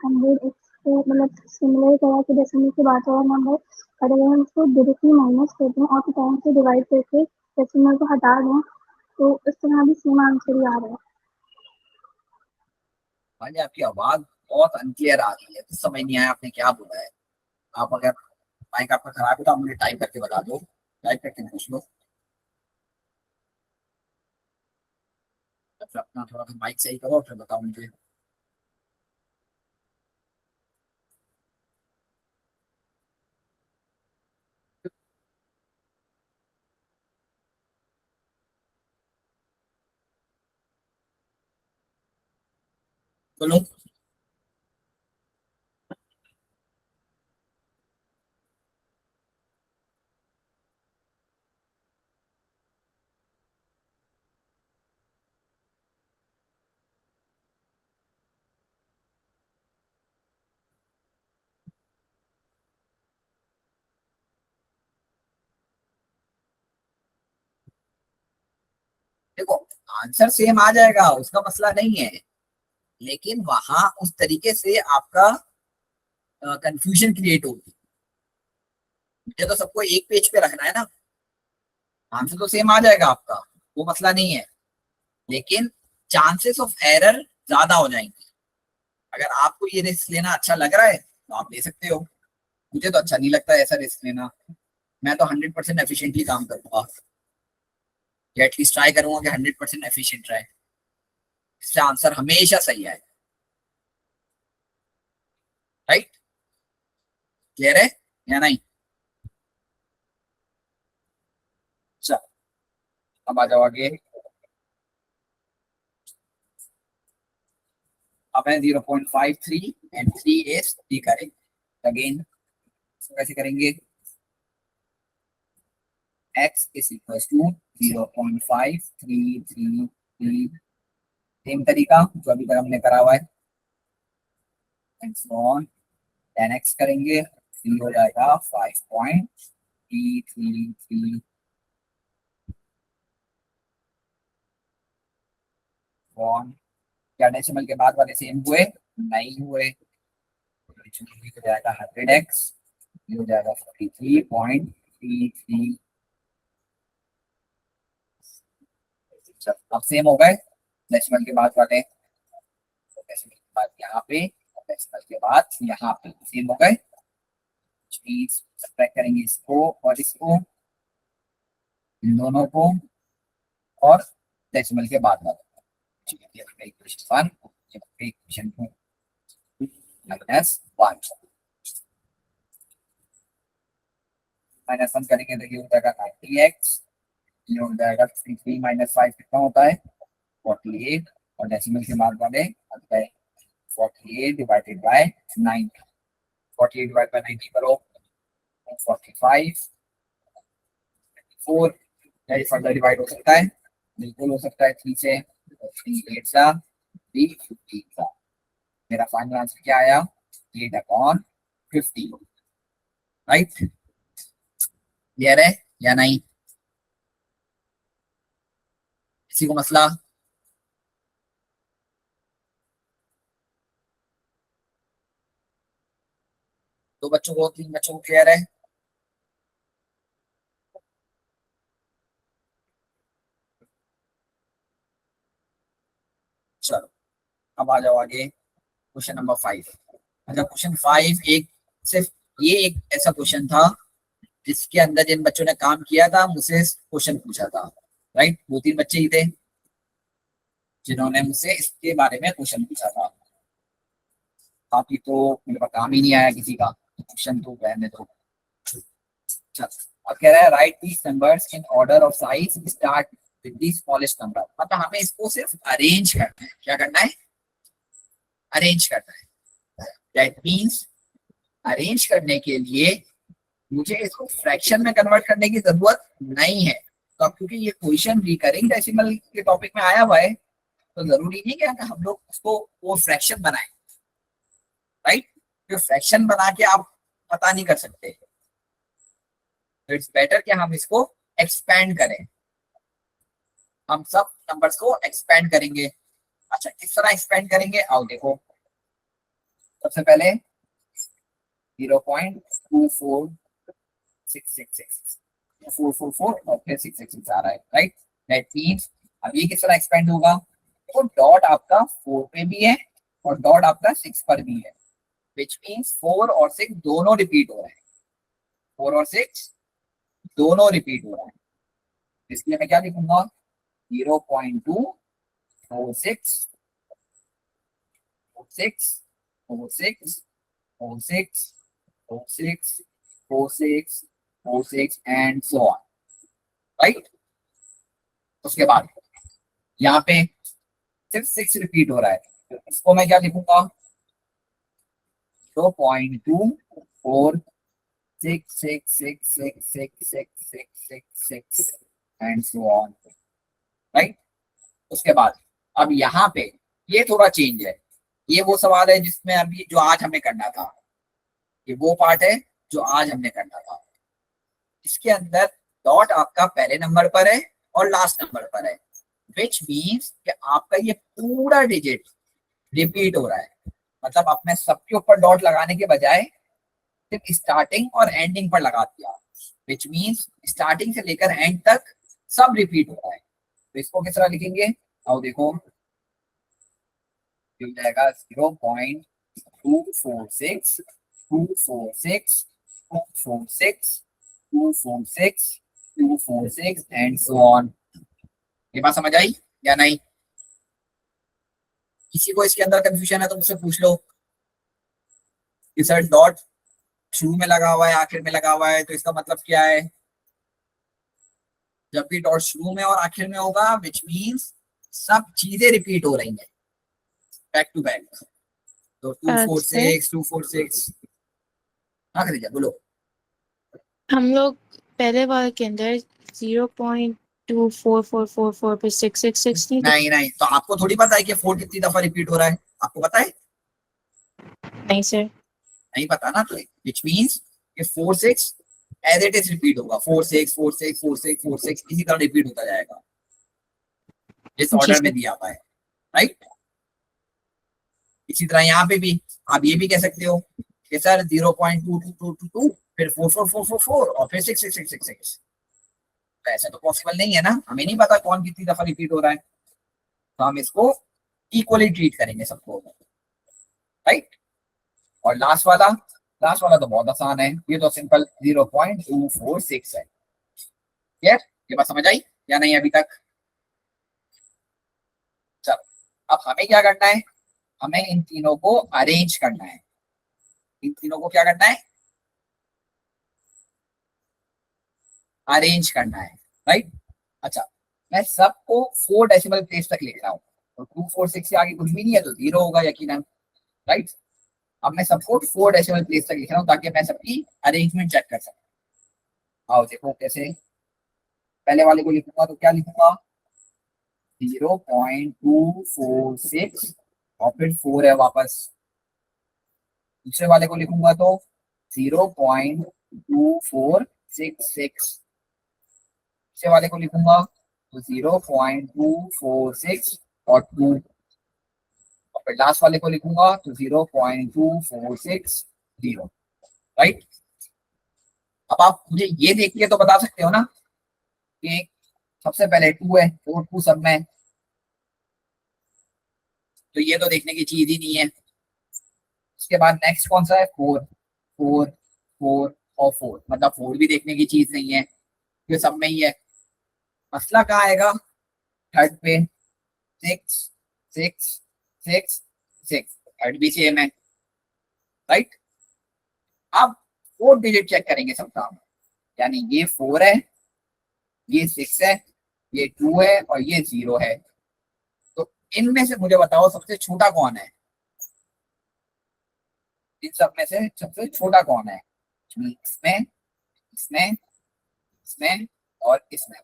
100x को मतलब सिमिलर करा कि डेसिमल के बाद वाला नंबर, और अगर हम उसको डायरेक्टली माइनस कर दें और 10 से डिवाइड करके डेसिमल को हटा दें तो इस तरह भी सेम आंसर ही आ रहा है। वालिया आपकी आवाज बहुत अनक्लियर आ रही है, तो समझ नहीं आया आपने क्या बोला है। आप अगर माइक आपका खराब है तो आप मुझे टाइप करके बता दो, टाइप करके पूछ लो। फिर अपना थोड़ा सा माइक सही करो फिर बताओ मुझे। बोलो। देखो, आंसर सेम आ जाएगा, उसका मसला नहीं है, लेकिन वहां उस तरीके से आपका कंफ्यूजन क्रिएट होगी। मुझे तो सबको एक पेज पे रखना है ना, आंसर तो सेम आ जाएगा आपका, वो मसला नहीं है, लेकिन चांसेस ऑफ एरर ज्यादा हो जाएंगे। अगर आपको ये रिस्क लेना अच्छा लग रहा है तो आप ले सकते हो, मुझे तो अच्छा नहीं लगता है ऐसा रिस्क लेना। मैं तो 100% एफिशिएंटली काम करूंगा, या एटलीस्ट ट्राई करूंगा कि 100% एफिशिएंट रहे, इससे आंसर हमेशा सही आए, राइट। क्लियर है या नहीं। चलो अब आ जाओ आगे। अब है 0.53 एंड 3 इज डी करेंगे अगेन, कैसे करेंगे, x is equal to 0.5333, same तरीका जो अभी तक हमने करा हुआ है, एंड सो ऑन। 10x करेंगे, 3 हो जाएगा 5.333, ऑन। क्या डेसिमल के बाद वाले सेम हुए, नहीं हुए, तो हो जाएगा 100x, ये हो जाएगा 43.33। अब सेम हो गए डेसिमल के बाद वाले, डेसिमल के बाद यहाँ पे, डेसिमल के बाद यहाँ पे सेम हो गए। सब्ट्रैक्ट करेंगे इसको और इसको, इन दोनों को, और डेसिमल के बाद वाला, इक्वेशन 1, इक्वेशन 2 माइनस 1, माइनस 1 करेंगे तो ये हो जाएगा 90x, ये हो जाएगा 53 माइनस 5 कितना होता है 48, और डेसिमल के बाद वाले आता है 48 डिवाइडेड बाय 90, 48 डिवाइड बाय 90 करो 45, 4, क्या ये फर्दर डिवाइड हो सकता है, बिल्कुल हो सकता है 3 से, 3 8 सा 3 सा, मेरा फाइनल आंसर क्या आया 8/50, राइट। क्लियर है या नहीं। किसी को मसला? दो बच्चों को, तीन बच्चों को क्लियर है? चलो अब आ जाओ आगे, क्वेश्चन नंबर 5। अच्छा क्वेश्चन 5 एक सिर्फ ये एक ऐसा क्वेश्चन था जिसके अंदर जिन बच्चों ने काम किया था मुझसे क्वेश्चन पूछा था, राइट? दो तीन बच्चे ही थे जिन्होंने मुझसे इसके बारे में क्वेश्चन पूछा था, बाकी तो मेरे पास काम ही नहीं आया किसी का, क्वेश्चन तो रहने दो। चल अब कह रहा है right these numbers in order of size start with the smallest number. मतलब हमें इसको सिर्फ अरेंज करना है। क्या करना है? अरेंज करना है। दैट मीन्स अरेंज करने के लिए मुझे इसको फ्रैक्शन में कन्वर्ट करने की जरूरत नहीं है। तो अब क्योंकि ये क्वेश्चन रिकरिंग डेसिमल के टॉपिक में आया हुआ है तो जरूरी नहीं कि हम लोग उसको वो फ्रैक्शन बनाए, राइट? तो फ्रैक्शन बना के आप पता नहीं कर सकते, तो इट्स बेटर कि हम इसको एक्सपेंड करें। हम सब नंबर्स को एक्सपेंड करेंगे। अच्छा किस तरह एक्सपेंड करेंगे आओ देखो। सबसे पहले 0.24666 444 और फिर 666 आ रहा है, राइट? दैट मींस अब ये किस तरह एक्सपेंड होगा? तो डॉट आपका 4 पे भी है और डॉट आपका 6 पर भी है, विच मींस 4 और 6 दोनों रिपीट हो रहे हैं। 4 और 6 दोनों रिपीट हो रहा है, इसलिए मैं क्या लिखूंगा? 0.246 46 46 46 46 46 46 एंड सो ऑन, राइट? उसके बाद यहाँ पे सिर्फ 6 रिपीट हो रहा है, तो इसको मैं क्या लिखूंगा? 0.24666666666 एंड सो ऑन, राइट? उसके बाद अब यहाँ पे ये थोड़ा चेंज है। ये वो सवाल है जिसमें अभी जो आज हमें करना था, ये वो पार्ट है जो आज हमने करना था। इसके अंदर डॉट आपका पहले नंबर पर है और लास्ट नंबर पर है, विच मीन्स कि आपका ये पूरा डिजिट रिपीट हो रहा है। मतलब आपने सबके ऊपर डॉट लगाने के बजाय सिर्फ स्टार्टिंग और एंडिंग पर लगा दिया, विच मीन्स स्टार्टिंग से लेकर एंड तक सब रिपीट हो रहा है। तो इसको किस तरह लिखेंगे आओ देखो। मिल जाएगा 0.246 246 246 246 246 एंड सो ऑन। ये बात समझ आई या नहीं? किसी को इसके अंदर कंफ्यूजन है तो मुझसे पूछ लो कि सर डॉट शुरू में लगा हुआ है आखिर में लगा हुआ है तो इसका मतलब क्या है? जब भी डॉट शुरू में और आखिर में होगा विच मीन्स सब चीजें रिपीट हो रही हैं बैक टू बैक। तो 246 246 हाँ खरीजा बोलो। हम लोग पहले वाले के अंदर 0.24444 पे 666 नहीं नहीं, तो आपको थोड़ी पता है कि 4 कितनी दफा रिपीट हो रहा है? आपको पता है? नहीं सर। नहीं पता ना, तो विच मीन्स कि 4 6 एज इट इज रिपीट होगा। 4 6 4 6 4 6 4 6 इसी तरह रिपीट होता जाएगा जिस जी ऑर्डर में सर। दिया हुआ है, राइट? इसी तरह यहाँ पे भी आप ये भी कह सकते हो कि सर 0.2222 फिर 44444 और फिर 66666। तो ऐसा तो पॉसिबल नहीं है ना, हमें नहीं पता कौन कितनी दफा रिपीट हो रहा है, तो हम इसको इक्वली ट्रीट करेंगे सबको, राइट? और लास्ट वाला तो बहुत आसान है, ये तो सिंपल 0.246 है। क्लियर? ये बात समझ आई या नहीं अभी तक? चलो अब हमें क्या करना है? हमें इन तीनों को अरेंज करना है। इन तीनों को क्या करना है? अरेंज करना है, राइट? अच्छा मैं सबको 4 डेसिमल प्लेस तक लिख रहा हूँ, तो 246 से आगे कुछ भी नहीं है तो 0 होगा यकीनन, राइट? अब मैं सबको 4 डेसिमल प्लेस तक लिख रहा हूँ ताकि मैं सबकी अरेंजमेंट चेक कर सकूं। आओ देखो कैसे। पहले वाले को लिखूंगा तो क्या लिखूंगा? 0.246 और फिर 4 है वापस। दूसरे वाले को लिखूंगा तो 0.2466। तीसरे वाले को लिखूंगा तो 0.246 और 2, और फिर लास्ट वाले को लिखूंगा तो 0.2460, राइट। अब आप मुझे ये देख के तो बता सकते हो ना कि सबसे पहले 2 है, 4 2 सब में है, तो ये तो देखने की चीज ही नहीं है। उसके बाद नेक्स्ट कौन सा है, 4 4 4 और 4, मतलब 4 भी देखने की चीज नहीं है, ये सब में ही है। मसला कहाँ आएगा, थर्ड पे 6 6 6 6, थर्ड भी सेम है, राइट। अब 4 डिजिट चेक करेंगे सबका, यानी ये 4 है, ये 6 है, ये 2 है और ये 0 है। तो इनमें से मुझे बताओ सबसे छोटा कौन है, इन सब में से सबसे छोटा कौन है, इसमें इसमें इसमें और इसमें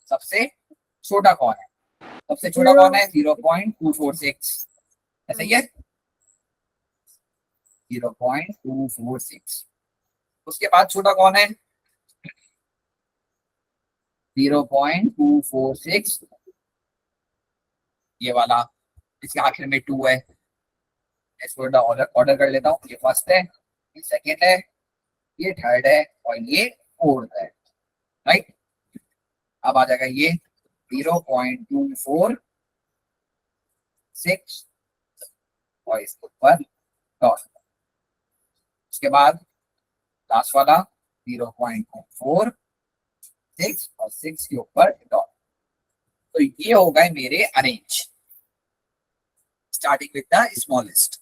सबसे छोटा कौन है, सबसे छोटा कौन है 0.246, ऐसा ही है 0.246। उसके बाद छोटा कौन है 0.246, ये वाला, इसके आखिर में 2 है, इसको ऑर्डर ऑर्डर कर लेता हूँ, ये फर्स्ट है, ये सेकेंड है, ये थर्ड है और ये फोर्थ है, राइट। अब आ जाएगा ये 0.246 और इसके ऊपर डॉट, उसके बाद लास्ट वाला 0.246 और 6 के ऊपर डॉट। तो ये हो गए मेरे arrange, starting with the smallest.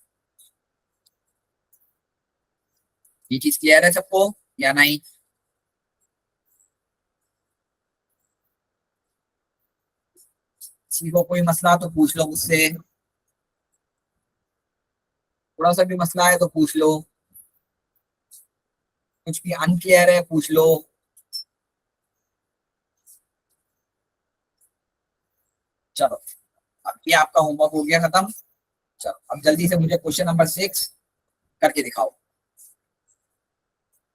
ये चीज क्लियर है सबको या नहीं? किसी को कोई मसला तो पूछ लो मुझसे, थोड़ा सा भी मसला है तो पूछ लो, कुछ भी अनक्लियर है पूछ लो। चलो अब ये आपका होमवर्क हो गया खत्म। चलो अब जल्दी से मुझे क्वेश्चन नंबर 6 करके दिखाओ।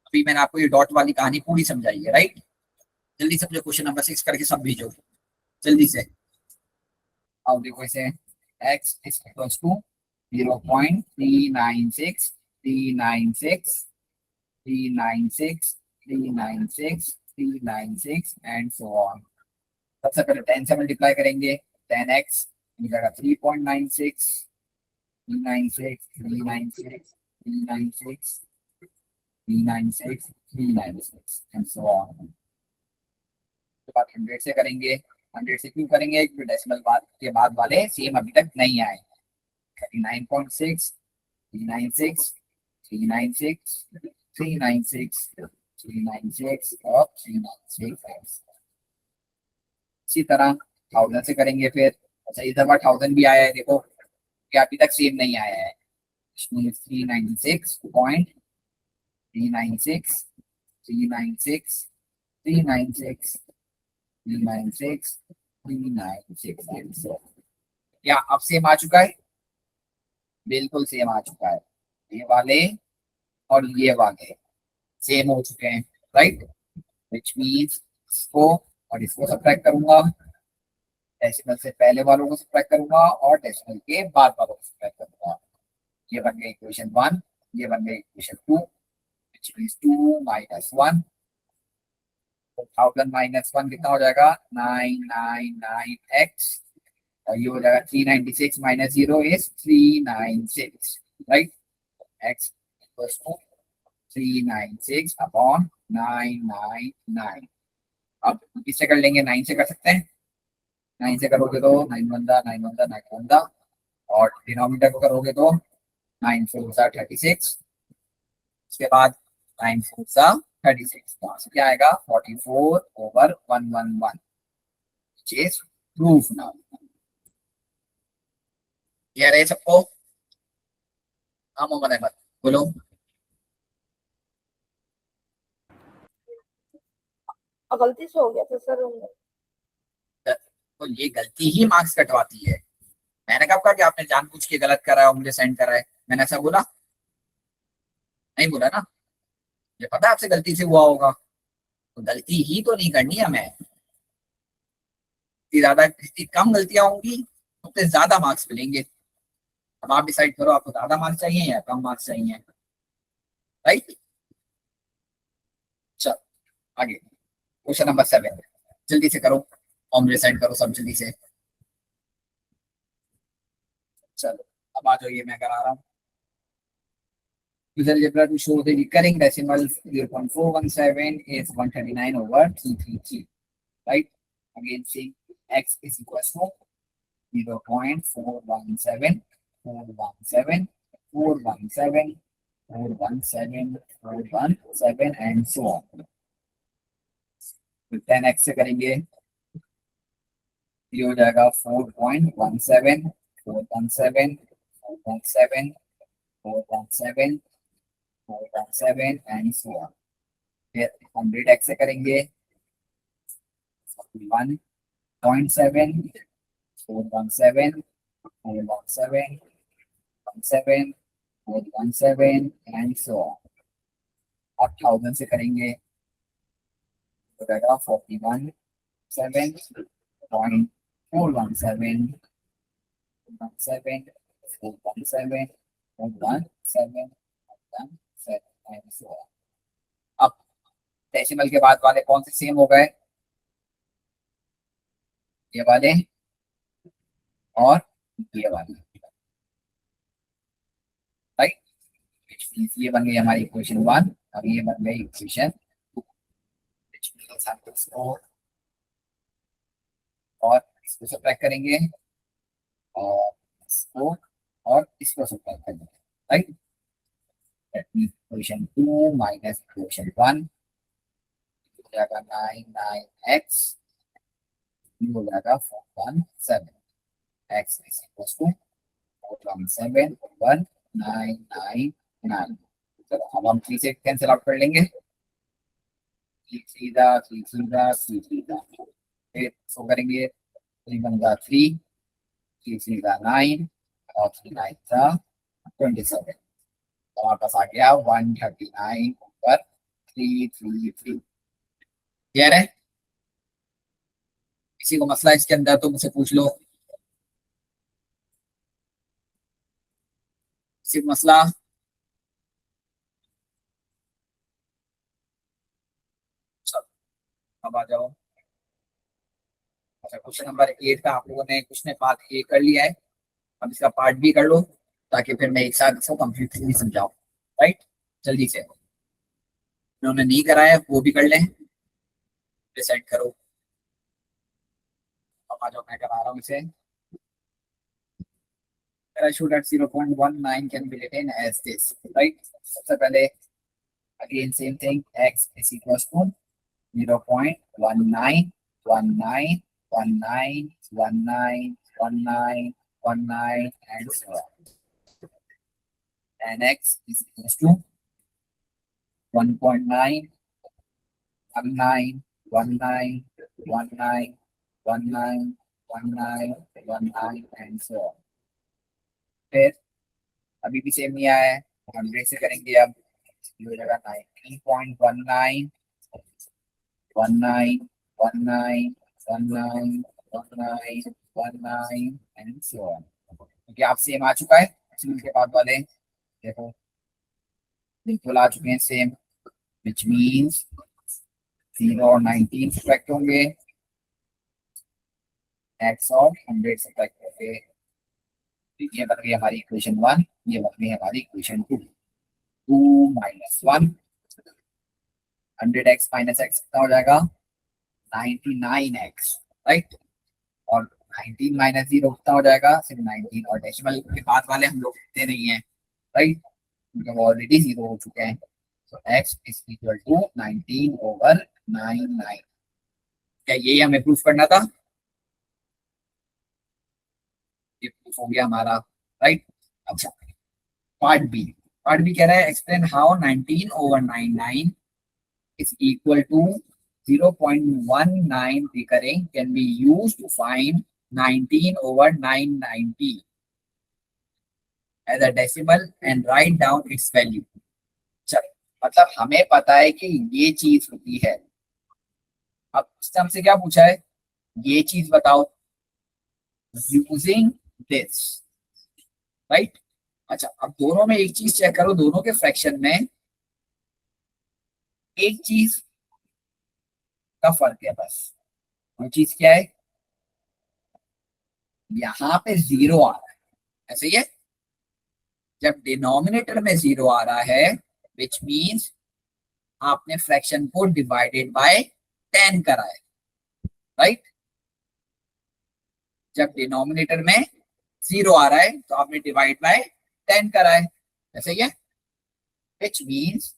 अभी मैंने आपको ये डॉट वाली कहानी पूरी समझाई है, राइट। जल्दी से मुझे क्वेश्चन नंबर 6 करके सब भेजो जल्दी से। अब देखो इसे, x is equals to 0.396 396 396 396 396 and so on. सबसे पहले 10 से मल्टीप्लाई करेंगे, 10x मिलेगा 3.96 396 396 396 396 396 एंड सो ऑन। उसके बाद 100 से करेंगे, 100 से क्यों करेंगे क्योंकि डेसिमल बाद के बाद वाले सेम अभी तक नहीं आए। 39.6 396 396 396 396 और 396। इसी तरह 1000 से करेंगे फिर, अच्छा इस दफा 1000 भी आया है, देखो कि अभी तक सेम नहीं आया है। 396 पॉइंट 396 396 396 396 396। क्या अब सेम आ चुका है? बिल्कुल सेम आ चुका है, ये वाले और ये वाले सेम हो चुके हैं, राइट। विच मीन्स इसको और इसको सब्ट्रैक्ट करूंगा, डेसिमल से पहले वालों को सब्ट्रैक्ट करूंगा और डेसिमल के बाद वालों को सब्ट्रैक्ट करूंगा। ये बन गई इक्वेशन 1, ये बन गई equation 2, which means 2 minus 1। 1000 minus 1 कितना हो जाएगा 999x, और ये हो जाएगा 396 minus 0 is 396, right. x equals to 396 upon 999। अब इससे कर लेंगे, 9 से कर सकते हैं, 9 से करोगे तो 9 बंदा 9 बंदा 9 बंदा, और डिनोमिनेटर को करोगे तो 9 4 सा 36, उसके बाद 9 4 सा 36, वहां से क्या आएगा 44/111, which is proof now। Clear है सबको? हाँ मोहम्मद अहमद बोलो। गलती से हो गया था सर। तो ये गलती ही मार्क्स कटवाती है। मैंने कब कहा कि आपने जानबूझ के गलत करा है और मुझे सेंड करा है? मैंने ऐसा बोला नहीं, बोला ना। मुझे पता है आपसे गलती से हुआ होगा, तो गलती ही तो नहीं करनी हमें। जितनी कम गलतियां होंगी उतने ज्यादा मार्क्स मिलेंगे। अब आप डिसाइड करो आपको ज्यादा मार्क्स चाहिए या कम मार्क्स चाहिए, राइट। चलो आगे क्वेश्चन नंबर 7, जल्दी से करो, फॉर्म डिसाइड करो सब जल्दी से। चलो अब आ जाइए, मैं करा रहा हूँ। Use algebra to show the recurring decimal 0.417 is 139 over 333, right? Again, see x is equals to 0.417, 417, 417, 417, 417 and so on. तो 10x से करेंगे, ये हो जाएगा 4.17, 417, 417, 417, 417 and so on. फिर 100x से करेंगे 1.7, 417, 417, 17, 417 and so on. अब 1000 से करेंगे हो जाएगा 41, 7.417, 417, 417, 417 and so on. अब डेसिमल के बाद वाले कौन से सेम हो गए, ये वाले और ये वाले, राइट। ये बन गई हमारी इक्वेशन 1, अब ये बन गई इक्वेशन 2। और इसको सब्ट्रैक्ट करेंगे और इसको और इसको सब्ट्रैक्ट करेंगे, राइट। इक्वेशन 2 माइनस इक्वेशन 1 हो जाएगा 9x, हो जाएगा 417, x is equals to 417 over 999। चलो अब हम 3 से कैंसिल आउट कर लेंगे, 3 फिर सो करेंगे 3 1 जा 3, 3 3 जा 9 और 3 9 जा 27। तो हमारे पास आ गया 139 over 333। क्लियर है? किसी को मसला इसके अंदर तो मुझसे पूछ लो, किसी को मसला? अब आ जाओ। अच्छा क्वेश्चन नंबर 8 का आप लोगों ने क्वेश्चन पार्ट ए कर लिया है, अब इसका पार्ट बी कर लो ताकि फिर मैं एक साथ इसको कंप्लीटली समझाऊं, राइट। जल्दी से उन्होंने नहीं कराया वो भी कर लें, डिसाइड करो। अब आ जाओ, मैं करा रहा हूँ इसे। Parachute at 0.19 can be written as this, right? सबसे पहले again same thing, x is equals to 0.19, 19, 19, 19, 19, 19 and so on. And x is equals to 1.9, 19, 19, 19, 19, 19, 19 and so on. फिर अभी भी सेम नहीं आया है, 100 से करेंगे। अब ये हो जाएगा 19.19, 19, 19, 19, 19, 19 एंड सो ऑन। क्योंकि आप सेम आ चुका है, डेसिमल के बाद वाले देखो बिल्कुल आ चुके हैं सेम, विच मीन्स 0 और 19 सब्ट्रैक्ट होंगे, x और 100 सब्ट्रैक्ट होंगे। ये बन गई हमारी इक्वेशन 1, ये बन गई हमारी equation 2। 2 minus 1, 100x minus x कितना हो जाएगा 99x, राइट। और 19 माइनस 0 कितना हो जाएगा सिर्फ 19, और डेसिमल के बाद वाले हम लोग लिखते नहीं है, राइट, क्योंकि ऑलरेडी 0 हो चुके हैं। तो x is equal to 19 over 99। क्या यही हमें प्रूफ करना था? ये प्रूफ हो गया हमारा, राइट। अच्छा पार्ट बी कह रहा है explain how 19 over 99 is equal to 0.19 recurring can be used to find 19 over 990 as a decimal and write down its value। चलो मतलब हमें पता है कि ये चीज होती है। अब सिस्टम से क्या पूछा है, ये चीज बताओ यूजिंग दिस, राइट। अच्छा, अब दोनों में एक चीज चेक करो, दोनों के फ्रैक्शन में एक चीज का फर्क है बस। वो चीज क्या है? यहाँ पे जीरो आ रहा है, ऐसे ही है। जब डिनोमिनेटर में जीरो आ रहा है विच मीन्स आपने फ्रैक्शन को डिवाइडेड बाय 10 करा है, राइट। जब डिनोमिनेटर में जीरो आ रहा है तो आपने डिवाइड बाय 10 करा है, ऐसे ही है। Which means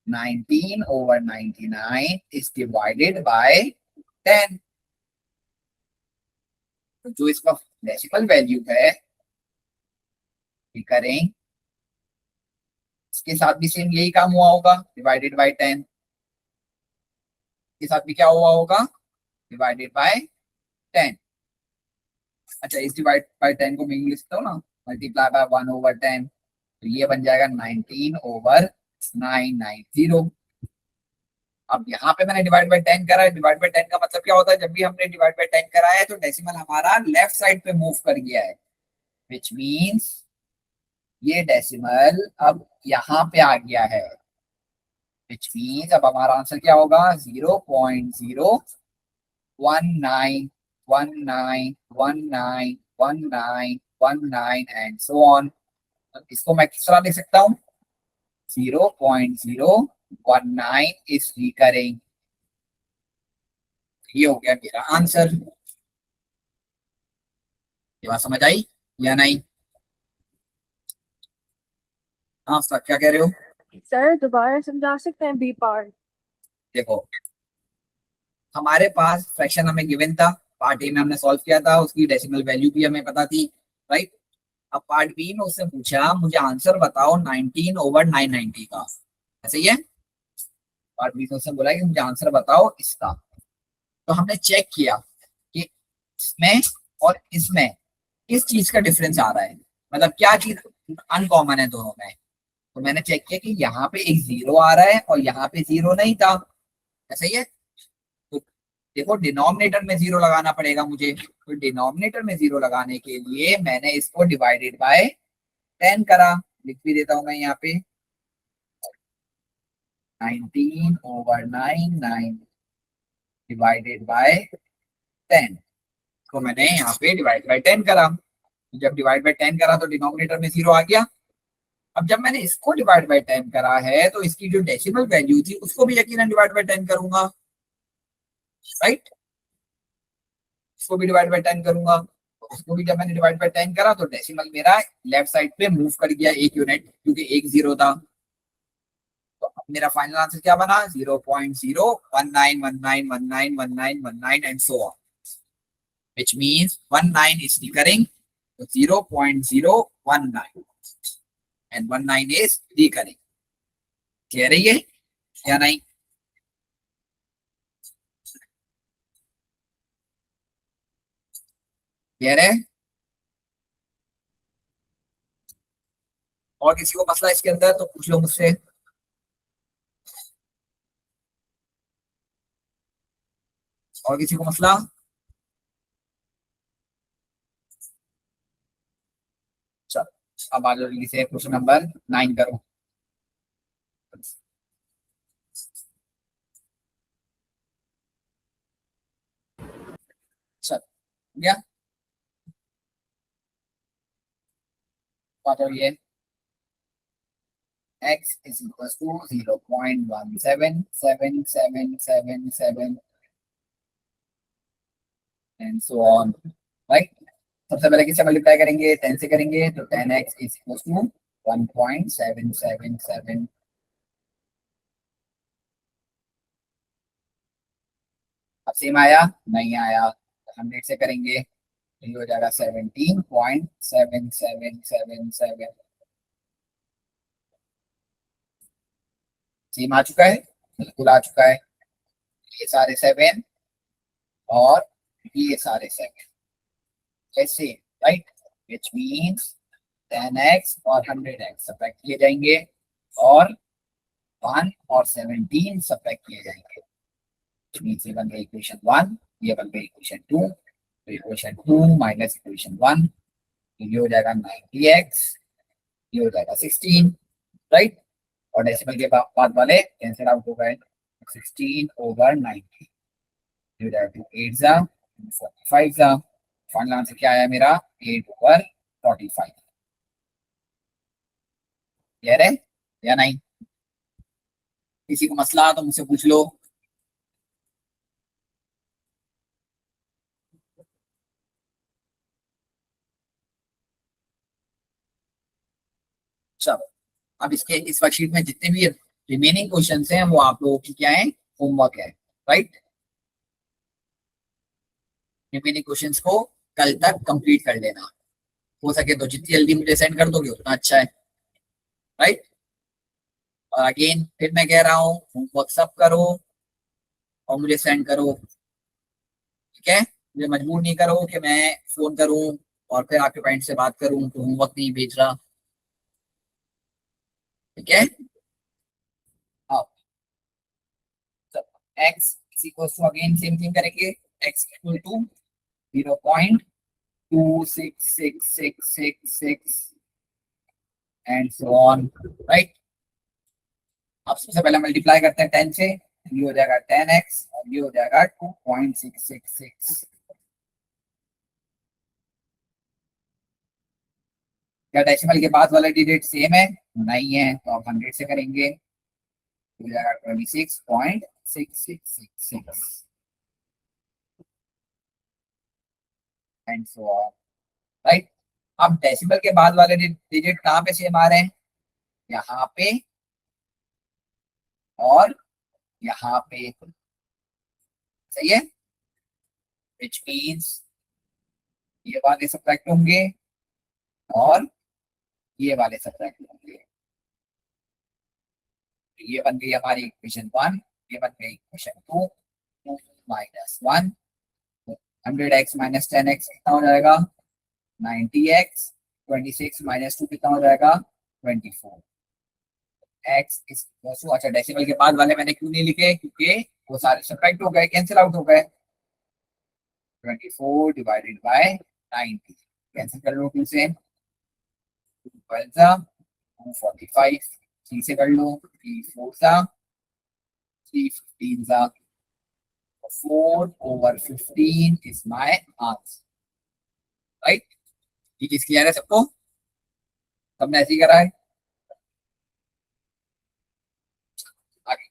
19/99 is divided by 10। तो जो इसका डेसिमल वैल्यू है ये करें, इसके साथ भी सेम यही काम हुआ होगा, डिवाइडेड बाय 10। के साथ भी क्या हुआ होगा? Divided by 10। अच्छा, इस डिवाइड बाय 10 को मैं लिख सकता हूँ ना, मल्टीप्लाई बाय 1/10, तो ये बन जाएगा 19/990। अब यहाँ पे मैंने डिवाइड बाय 10 करा है। डिवाइड बाय 10 का मतलब क्या होता है? जब भी हमने डिवाइड बाय 10 करा है तो डेसिमल हमारा लेफ्ट साइड पे मूव कर गया है, विच मीन्स ये डेसिमल अब यहाँ पे आ गया है, विच मीन्स अब हमारा आंसर क्या होगा? 0.01919191919 एंड सो ऑन। इसको मैं किस तरह लिख सकता हूँ? 0.019 इज रिकरिंग। ये हो गया मेरा आंसर। ये बात समझ आई या नहीं? हाँ सर, क्या कह रहे हो? सर दोबारा समझा सकते हैं बी पार्ट? देखो, हमारे पास फ्रैक्शन हमें गिवन था, पार्ट ए में हमने सॉल्व किया था, उसकी डेसिमल वैल्यू भी हमें पता थी, राइट। अब पार्ट बी में उससे पूछा मुझे आंसर बताओ 19/990 का, ऐसे ही है। पार्ट बी में उसने बोला कि मुझे आंसर बताओ इसका। तो हमने चेक किया कि इसमें और इसमें किस चीज का डिफरेंस आ रहा है, मतलब क्या चीज अनकॉमन है दोनों में। तो मैंने चेक किया कि यहाँ पे एक जीरो आ रहा है और यहाँ पे जीरो नहीं था, ऐसा ही है। तो देखो, डिनोमिनेटर में जीरो लगाना पड़ेगा मुझे, तो डिनोमिनेटर में जीरो लगाने के लिए मैंने इसको डिवाइडेड बाय 10 करा। लिख भी देता हूं मैं यहाँ पे 19/990 डिवाइडेड बाय 10 को मैंने यहाँ पे डिवाइड बाय 10 करा। जब डिवाइड बाय 10 करा तो डिनोमिनेटर में जीरो आ गया। अब जब मैंने इसको डिवाइड बाय 10 करा है तो इसकी जो डेसिमल वैल्यू थी उसको भी यकीनन डिवाइड बाय 10 करूंगा, राइट। इसको भी डिवाइड बाय 10 करूंगा। उसको भी जब मैंने डिवाइड बाय 10 करा तो डेसिमल मेरा लेफ्ट साइड पे मूव कर गया एक यूनिट, क्योंकि एक जीरो था। तो अब मेरा फाइनल आंसर क्या बना? 0.01919191919 and so on, which means 19 is recurring, so 0.019 and 19 is recurring। कह रही है या नहीं? कह रहे हैं? और किसी को मसला इसके अंदर तो पूछ लो मुझसे। और किसी को मसला? चलो, अब आ जाओ जल्दी से, क्वेश्चन नंबर 9 करो। चलो, गया बताओ। ये x is equals to 0.1777777 and so on, right। सबसे पहले किससे मल्टीप्लाई करेंगे? 10 से करेंगे, तो 10x is equals to 1.777। अब सेम आया? नहीं आया। 100 से करेंगे तो ये हो जाएगा 17.7777। सेम आ चुका है, बिल्कुल आ चुका है। ये सारे 7 और ये सारे 7 ऐसे, राइट। विच मीन्स 10x और 100x सब्ट्रैक्ट किए जाएंगे और 1 और 17 सब्ट्रैक्ट किए जाएंगे। ये बन गया इक्वेशन 1, ये बन गई इक्वेशन 2, तो इक्वेशन 2 माइनस इक्वेशन 1, ये हो जाएगा 90x, ये हो जाएगा 16, राइट। और डेसिमल के बाद वाले कैंसिल आउट हो गए, 16/90, ये हो जाएगा 2 8 जा 45 जा, फाइनल आंसर क्या आया मेरा 8/45। क्लियर है या नहीं? किसी को मसला तो मुझसे पूछ लो। चलो, अब इसके इस वर्कशीट में जितने भी रिमेनिंग क्वेश्चंस हैं वो आप लोगों की क्या है, होमवर्क है, राइट। रिमेनिंग क्वेश्चंस को कल तक कंप्लीट कर लेना, हो सके तो जितनी जल्दी मुझे सेंड कर दोगे उतना अच्छा है, राइट। और अगेन फिर मैं कह रहा हूँ होमवर्क सब करो और मुझे सेंड करो, ठीक है। मुझे मजबूर नहीं करो कि मैं फोन करूं और फिर आपके पेरेंट्स से बात करूं तो होमवर्क नहीं भेज रहा, ठीक है। अब x is equal to, again same thing करेंगे, x equal to 0.26666 and so on, right. अब सबसे पहले मल्टीप्लाई करते हैं 10 से, ये हो जाएगा 10x और ये हो जाएगा 2.666। क्या डेसिमल के बाद वाला डिजिट सेम है? नहीं है, तो आप 100 से करेंगे, हो जाएगा 26.6666 एंड सो ऑन, राइट। अब डेसिमल के बाद वाले डिजिट कहाँ पे सेम आ रहे हैं? यहाँ पे और यहाँ पे, सही है। विच मीन्स ये वाले सब्ट्रैक्ट होंगे और ये वाले सब्ट्रैक्ट होंगे, ये बन गई हमारी इक्वेशन 1, ये बन गई equation 2, 2 minus 1, 100x minus 10x कितना हो जाएगा 90x, 26 माइनस 2 कितना हो जाएगा 24, x इज, अच्छा डेसिमल के बाद वाले मैंने क्यों नहीं लिखे, क्योंकि वो सारे सब्ट्रैक्ट हो गए, कैंसिल आउट हो गए, 24 डिवाइडेड बाय 90, कैंसिल कर लो 2 से, 12 सा 245, 3 से कर लो 3 4 सा 3 15 सा, 4/15 is my answer, राइट। ये चीज क्लियर है सबको? सबने ऐसे ही करा है? आगे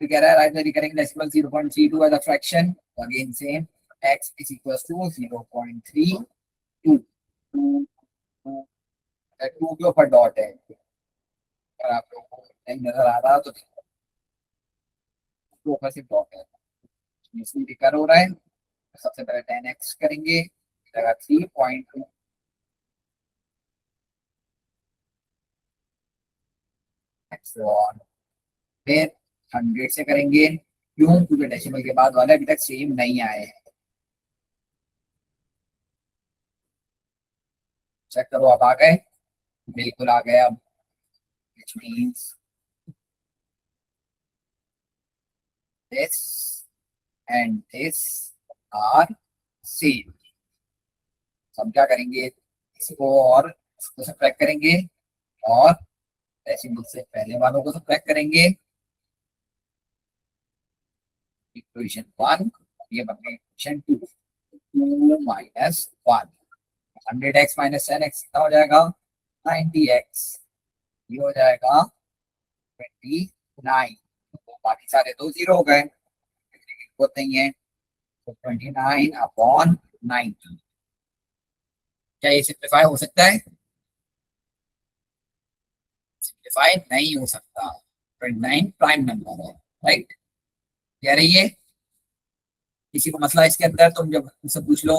तो कह रहा है right the recurring decimal 0.32 as a fraction, again same, x is equals to 0.32, 2 के ऊपर डॉट है, अगर आप लोगों को नहीं नजर आ रहा तो ऊपर सिर्फ डॉट है, इसमें टिकर हो रहा है। सबसे पहले 10x करेंगे, 3.2, फिर 100 से करेंगे, क्यों? क्योंकि डेसिमल के बाद वाले अभी तक सेम नहीं आए हैं, चेक करो अब आ गए, बिल्कुल आ गए अब, which means this and this are same। हम क्या करेंगे, इसको और इसको सब्ट्रैक्ट करेंगे और डेसिमल से पहले वालों को सब्ट्रैक्ट करेंगे, इक्वेशन 1, ये बन गई equation 2, 2 minus 1, 100x minus 10x कितना हो जाएगा 90x, ये हो जाएगा 29, तो बाकी सारे तो 0 हो गए, होते नहीं है, तो 29/90, क्या ये सिंप्लीफाई हो सकता है? सिंप्लीफाई नहीं हो सकता, 29 प्राइम नंबर है, राइट। कह रही है किसी को मसला इसके अंदर तो जब मुझसे पूछ लो,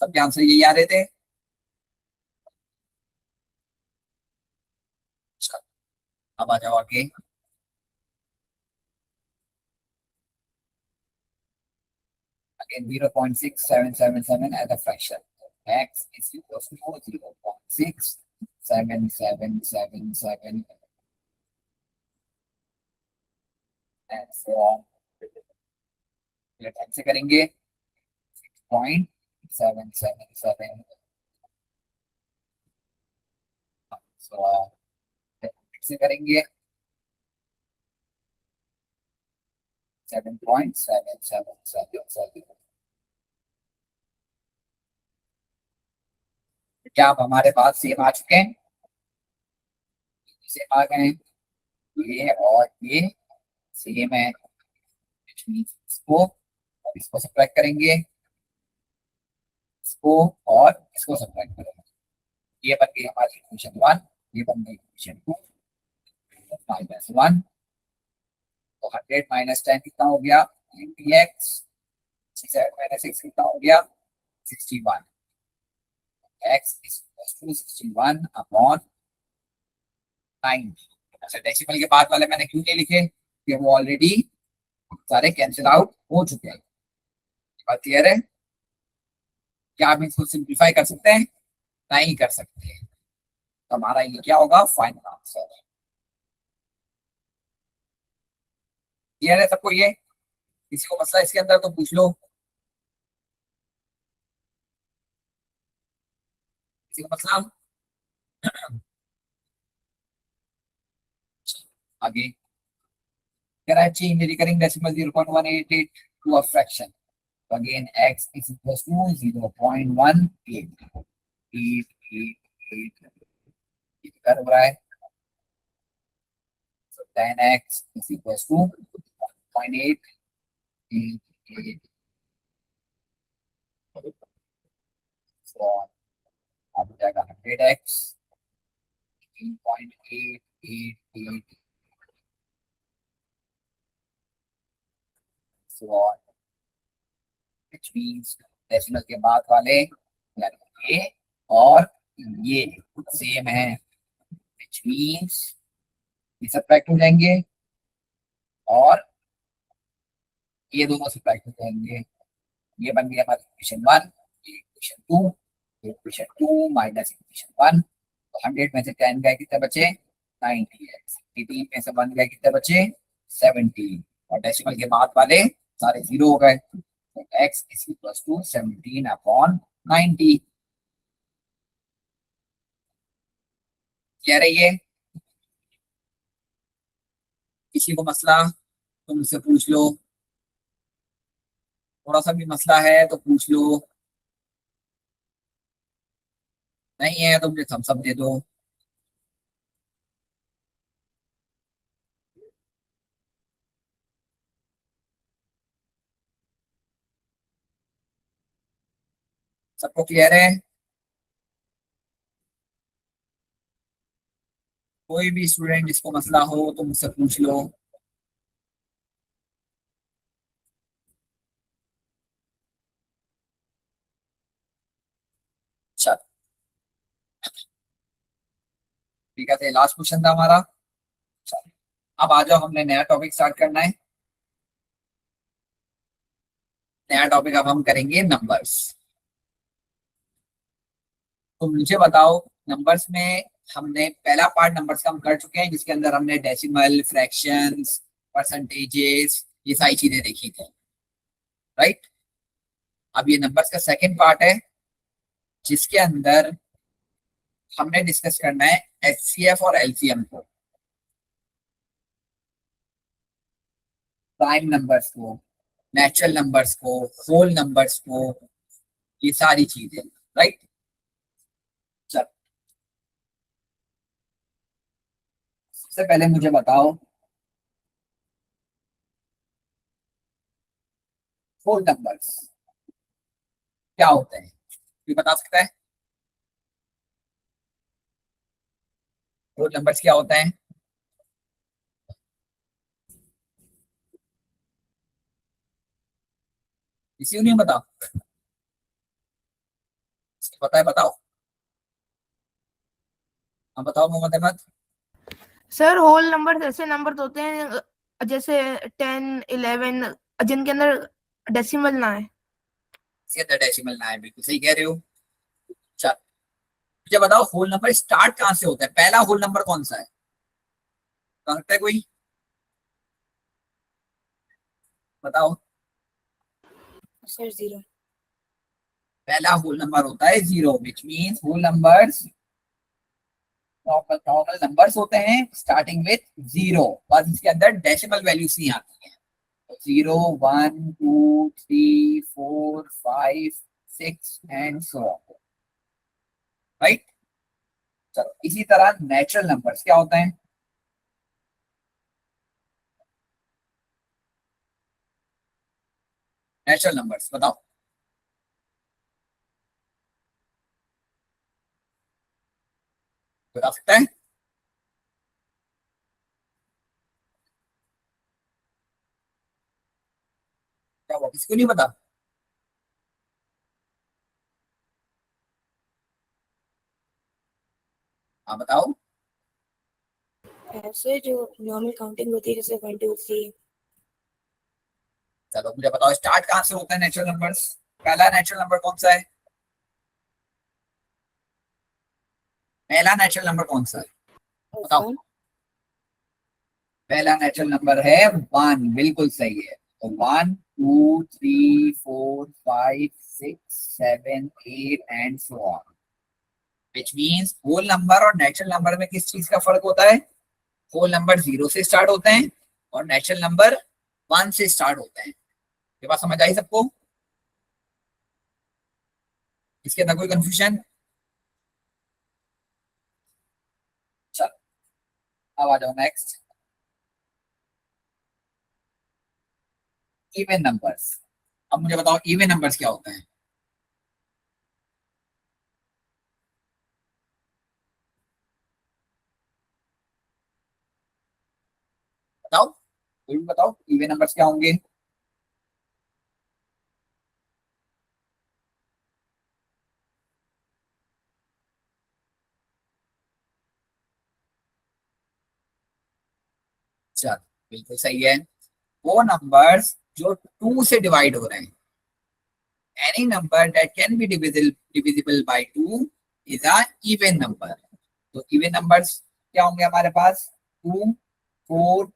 सबके आंसर यही आ रहे थे। अब आ जाओ आगे, again 0.6777 as a fraction, x is equals to 0.6777 and so on. Time से करेंगे 6.777 सो से करेंगे 7.777। क्या आप हमारे पास सेम आ चुके हैं? सेम आ गए हैं, ये और ये सेम है, which means इसको और इसको सब्ट्रैक्ट करेंगे, इसको और इसको सब्ट्रैक्ट करेंगे। ये बन गई हमारी इक्वेशन 1, ये बन गई इक्वेशन 2 -1। तो 100 माइनस 10 कितना हो गया? 90x। 7 माइनस 6 कितना हो गया? 61। x is equals to 61 upon 90। अच्छा, डेसिमल के बाद वाले मैंने क्यों नहीं लिखे? कि वो ऑलरेडी सारे कैंसिल आउट हो चुके हैं। बात क्लियर है? क्या आप इसको सिंप्लीफाई कर सकते हैं? नहीं कर सकते। तो हमारा ये क्या होगा? Final answer. क्लियर है सबको? ये किसी को मसला इसके अंदर तो पूछ लो, किसी को मसला? आगे कह रहा है change recurring decimal 0.188 to a fraction. Again x is equals to 0.18 कर रहा है। So 10x is equals to 0.888। So अब हो जाएगा 100x 0.888। So on, which means decimal के बाद वाले यानी ये और ये सेम है, which means ये सब्ट्रैक्ट हो जाएंगे और ये दोनों सब्ट्रैक्ट हो जाएंगे। ये बन गया हमारी इक्वेशन 1, ये इक्वेशन 2, ये इक्वेशन 2 माइनस इक्वेशन 1। तो 100 में से 10 गए कितने बचे? 90 है। 18 में से 1 गए कितने बचे? 17। और डेसिमल के बाद वाले सारे जीरो हो गए। तो x is equals to 17 upon 90। कह रही है किसी को मसला तो मुझसे पूछ लो, थोड़ा सा भी मसला है तो पूछ लो, नहीं है तो मुझे थम्स अप दे दो। सबको क्लियर है? कोई भी स्टूडेंट जिसको मसला हो तो मुझसे पूछ लो। चल ठीक है, तो लास्ट क्वेश्चन था हमारा। चल अब आ जाओ, हमने नया टॉपिक स्टार्ट करना है। नया टॉपिक अब हम करेंगे नंबर्स। तो मुझे बताओ, नंबर्स में हमने पहला पार्ट नंबर्स का हम कर चुके हैं, जिसके अंदर हमने डेसिमल, फ्रैक्शंस, परसेंटेजेस, ये सारी चीजें देखी थी, राइट? अब ये नंबर्स का सेकंड पार्ट है, जिसके अंदर हमने डिस्कस करना है एचसीएफ और एलसीएम को, प्राइम नंबर्स को, नेचुरल नंबर्स को, होल नंबर्स को, ये सारी चीजें, राइट? चल सबसे पहले मुझे बताओ होल नंबर्स क्या होते हैं, ये बता सकता है? होल नंबर्स क्या होते हैं? किसी को नहीं पता? पता है बताओ। हाँ बताओ Mohammad Ahmad. Sir whole number ऐसे नंबर होते हैं जैसे 10, 11 जिनके अंदर डेसिमल ना है। इसके अंदर डेसिमल ना है, बिल्कुल सही कह रहे हो। चल मुझे बताओ होल नंबर स्टार्ट कहाँ से होता है? पहला होल नंबर कौन सा है? कह सकता है कोई? बताओ। सर 0। पहला होल नंबर होता है 0, which means whole numbers normal numbers होते हैं स्टार्टिंग विथ 0, बस इसके अंदर डेसिमल वैल्यूज नहीं आती है। 0, 1, 2, 3, 4, 5, 6 एंड सो ऑन, राइट। चलो इसी तरह नेचुरल नंबर्स क्या होते हैं? नेचुरल नंबर्स बताओ। बता सकता है? क्या वो किसी को नहीं पता? हाँ बताओ। ऐसे जो नॉर्मल काउंटिंग होती है जैसे 1 2 3। चलो मुझे बताओ स्टार्ट कहाँ से होता है नेचुरल नंबर्स? पहला नेचुरल नंबर कौन सा है? पहला नेचुरल नंबर कौन सा है? बताओ। 1। पहला नेचुरल नंबर है 1, बिल्कुल सही है। तो 1, 2, 3, 4, 5, 6, 7, 8 and so on, which means whole number और नेचुरल नंबर में किस चीज का फर्क होता है? होल नंबर 0 से स्टार्ट होते हैं और नेचुरल नंबर 1 से स्टार्ट होते हैं। ये बात समझ आई सबको? इसके अंदर कोई कंफ्यूजन? चलो अब आ जाओ नेक्स्ट, इवन नंबर्स। अब मुझे बताओ इवन नंबर्स क्या होते हैं? बताओ, कोई भी बताओ इवन नंबर्स क्या होंगे? चलो बिल्कुल सही है। वो नंबर्स जो 2 से डिवाइड हो रहे हैं, any number that can be divisible by 2 is a even number. तो इवन नंबर्स क्या होंगे हमारे पास? 2, 4,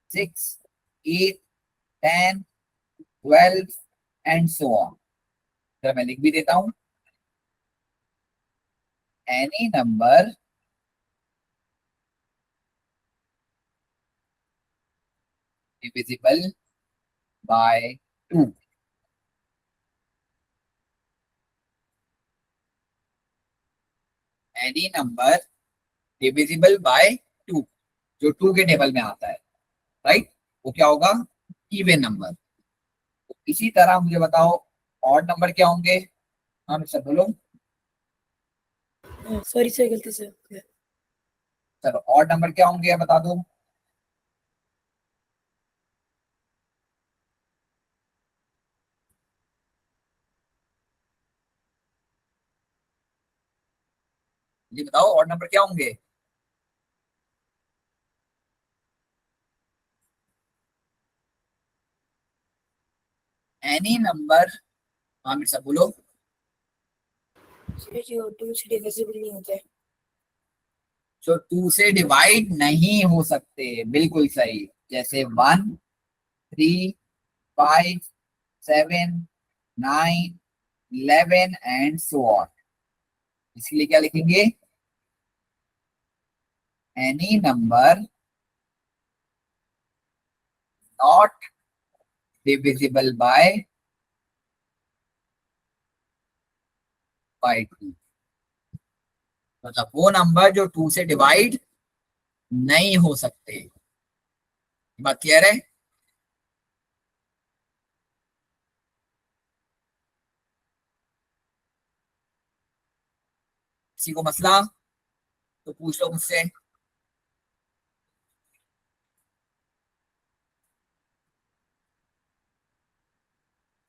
6, 8, 10, 12 एंड सो ऑन। जरा मैं लिख भी देता हूं, any number divisible by 2, any number divisible by 2, जो 2 के टेबल में आता है, राइट, वो क्या होगा? Even number. इसी तरह मुझे बताओ ऑड नंबर क्या होंगे? हाँ सब बोलो। सॉरी सर गलती से। चलो ऑड नंबर क्या होंगे बता दो। ये बताओ ऑड नंबर क्या होंगे? एनी नंबर, हाँ मेरे सब बोलो। सर जो 2 से डिविजिबल नहीं होते। जो 2 से डिवाइड नहीं हो सकते, बिल्कुल सही। जैसे 1, 3, 5, 7, 9, 11 एंड सो ऑन। इसके लिए क्या लिखेंगे? Any number not divisible by 2, मतलब वो नंबर जो 2 से डिवाइड नहीं हो सकते। बात क्लियर है? किसी को मसला तो पूछ लो मुझसे।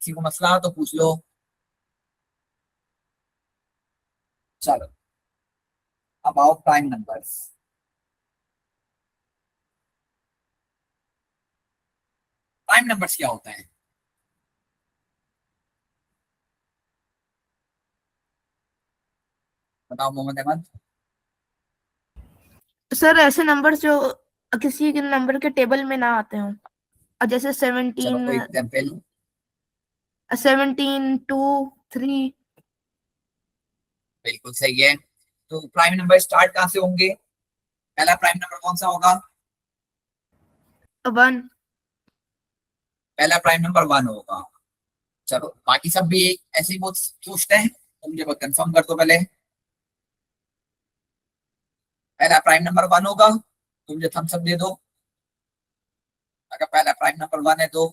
किसी को मसला तो पूछ लो। चलो about prime numbers. Prime numbers क्या होता है? बताओ मोहम्मद अहमद। सर ऐसे नंबर जो किसी के नंबर के टेबल में ना आते हो। जैसे चलो कोई 17, एग्जाम्पल। 17 2 3 बिल्कुल सही है। तो प्राइम नंबर स्टार्ट कहाँ से होंगे? पहला प्राइम नंबर कौन सा होगा? 1। पहला प्राइम नंबर 1 होगा। चलो बाकी सब भी ऐसे ही बहुत पूछते हैं, तो मुझे कंफर्म कर दो पहले। पहला प्राइम नंबर 1 होगा तो मुझे थम्स अप दे दो अगर पहला प्राइम नंबर 1 है तो।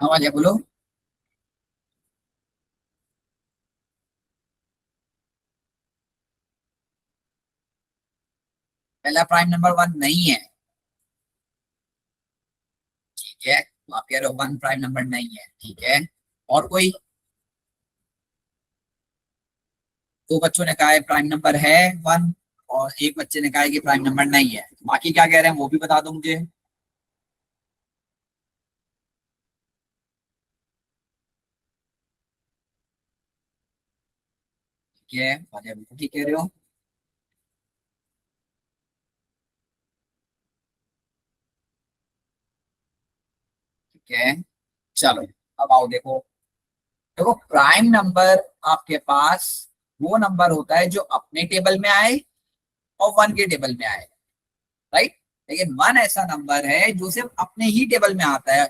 हाँ वालिया बोलो। पहला प्राइम नंबर 1 नहीं है, ठीक है। तो आप कह रहे हो 1 प्राइम नंबर नहीं है, ठीक है। और कोई? दो बच्चों ने कहा है प्राइम नंबर है 1, और एक बच्चे ने कहा है कि प्राइम नंबर नहीं है। बाकी क्या कह रहे हैं वो भी बता दो मुझे। ठीक है, वालिया बिल्कुल ठीक कह रहे हो। ठीक है, चलो अब आओ देखो। देखो प्राइम नंबर आपके पास वो नंबर होता है जो अपने टेबल में आए और 1 के टेबल में आए, राइट। लेकिन 1 ऐसा नंबर है जो सिर्फ अपने ही टेबल में आता है,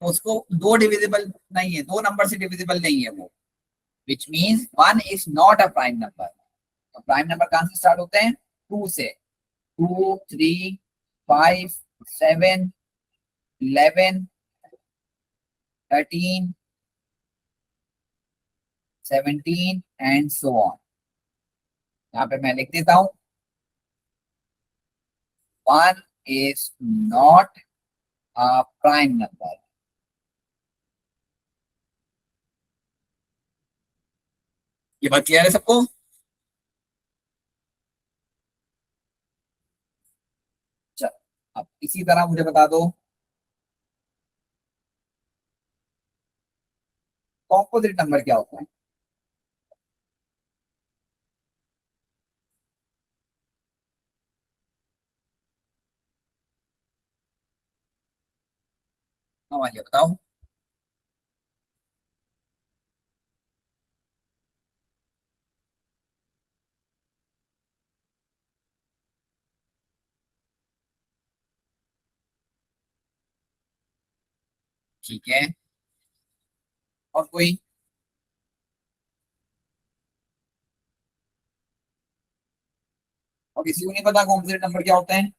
तो उसको दो डिविजिबल नहीं है, दो नंबर से डिविजिबल नहीं है वो, which means 1 is not a prime number. तो प्राइम नंबर कहां से स्टार्ट होते हैं? 2 से। 2 3 5 7 11 13 17 एंड सो ऑन। यहाँ पे मैं लिख देता हूं 1 is not a prime number। ये बात क्लियर है सबको? चलो अब इसी तरह मुझे बता दो कॉम्पोजिट नंबर क्या होता है? हाँ ये बताओ। ठीक है, और कोई? और किसी को नहीं पता कॉम्पोजिट नंबर क्या होते हैं?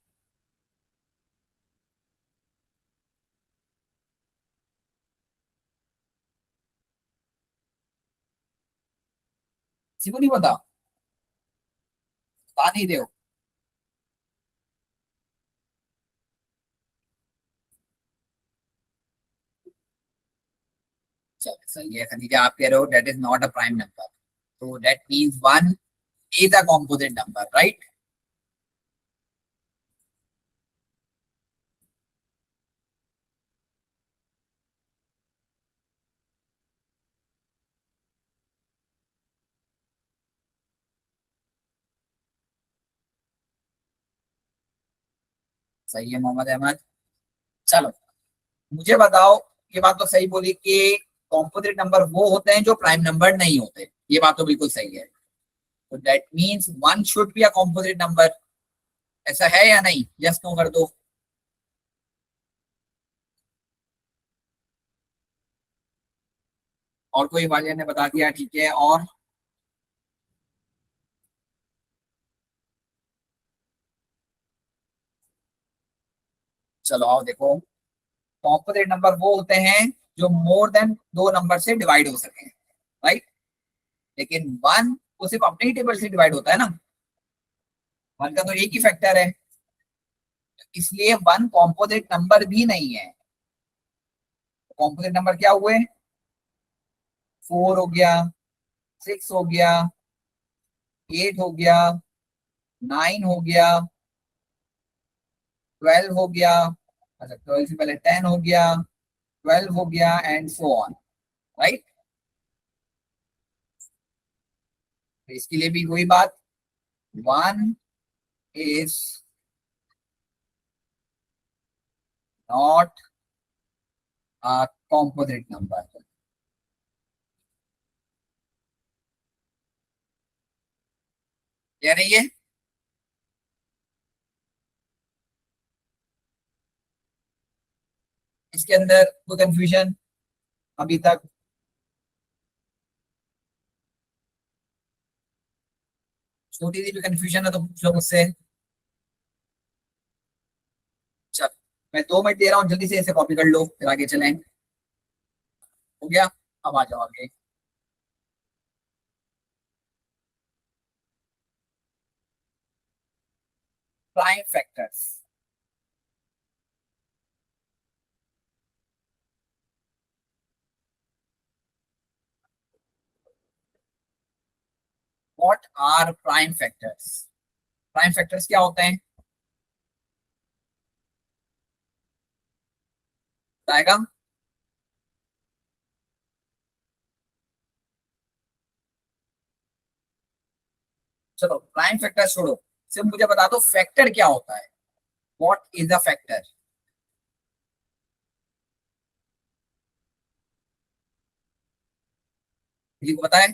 किसी को नहीं पता? बता नहीं रहे हो? चलो सही है खदीजा, आप कह रहे हो that is not a prime number, तो that means 1 is a composite number, right. सही है मोहम्मद अहमद। चलो मुझे बताओ, ये बात तो सही बोली कि कॉम्पोजिट नंबर वो होते हैं जो प्राइम नंबर नहीं होते, ये बात तो बिल्कुल सही है। तो that means 1 should be a composite number, ऐसा है या नहीं? यस नो कर दो। और कोई वालिया ने बता दिया, ठीक है। और चलो आओ देखो, कॉम्पोजिट नंबर वो होते हैं जो मोर देन दो नंबर से डिवाइड हो सके, राइट। लेकिन 1 वो सिर्फ अपने ही टेबल से डिवाइड होता है ना, 1 का तो एक ही फैक्टर है, इसलिए 1 कॉम्पोजिट नंबर भी नहीं है। कॉम्पोजिट नंबर क्या हुए? 4 हो गया, 6 हो गया, 8 हो गया, 9 हो गया, 12 हो गया, अच्छा 12 से पहले 10 हो गया, 12 हो गया एंड सो ऑन, राइट। इसके लिए भी वही बात, 1 is not a composite number. कह रही है इसके अंदर कोई कंफ्यूजन अभी तक? छोटी सी भी कंफ्यूजन है तो पूछ लो मुझसे। चल, मैं 2 मिनट दे रहा हूँ, जल्दी से इसे कॉपी कर लो फिर आगे चलें। हो गया? अब आ जाओ आगे। Prime factors. What are prime factors? Prime factors क्या होते हैं बताएगा? चलो प्राइम फैक्टर छोड़ो, सिर्फ मुझे बता दो फैक्टर क्या होता है। What is a factor? किसी को पता है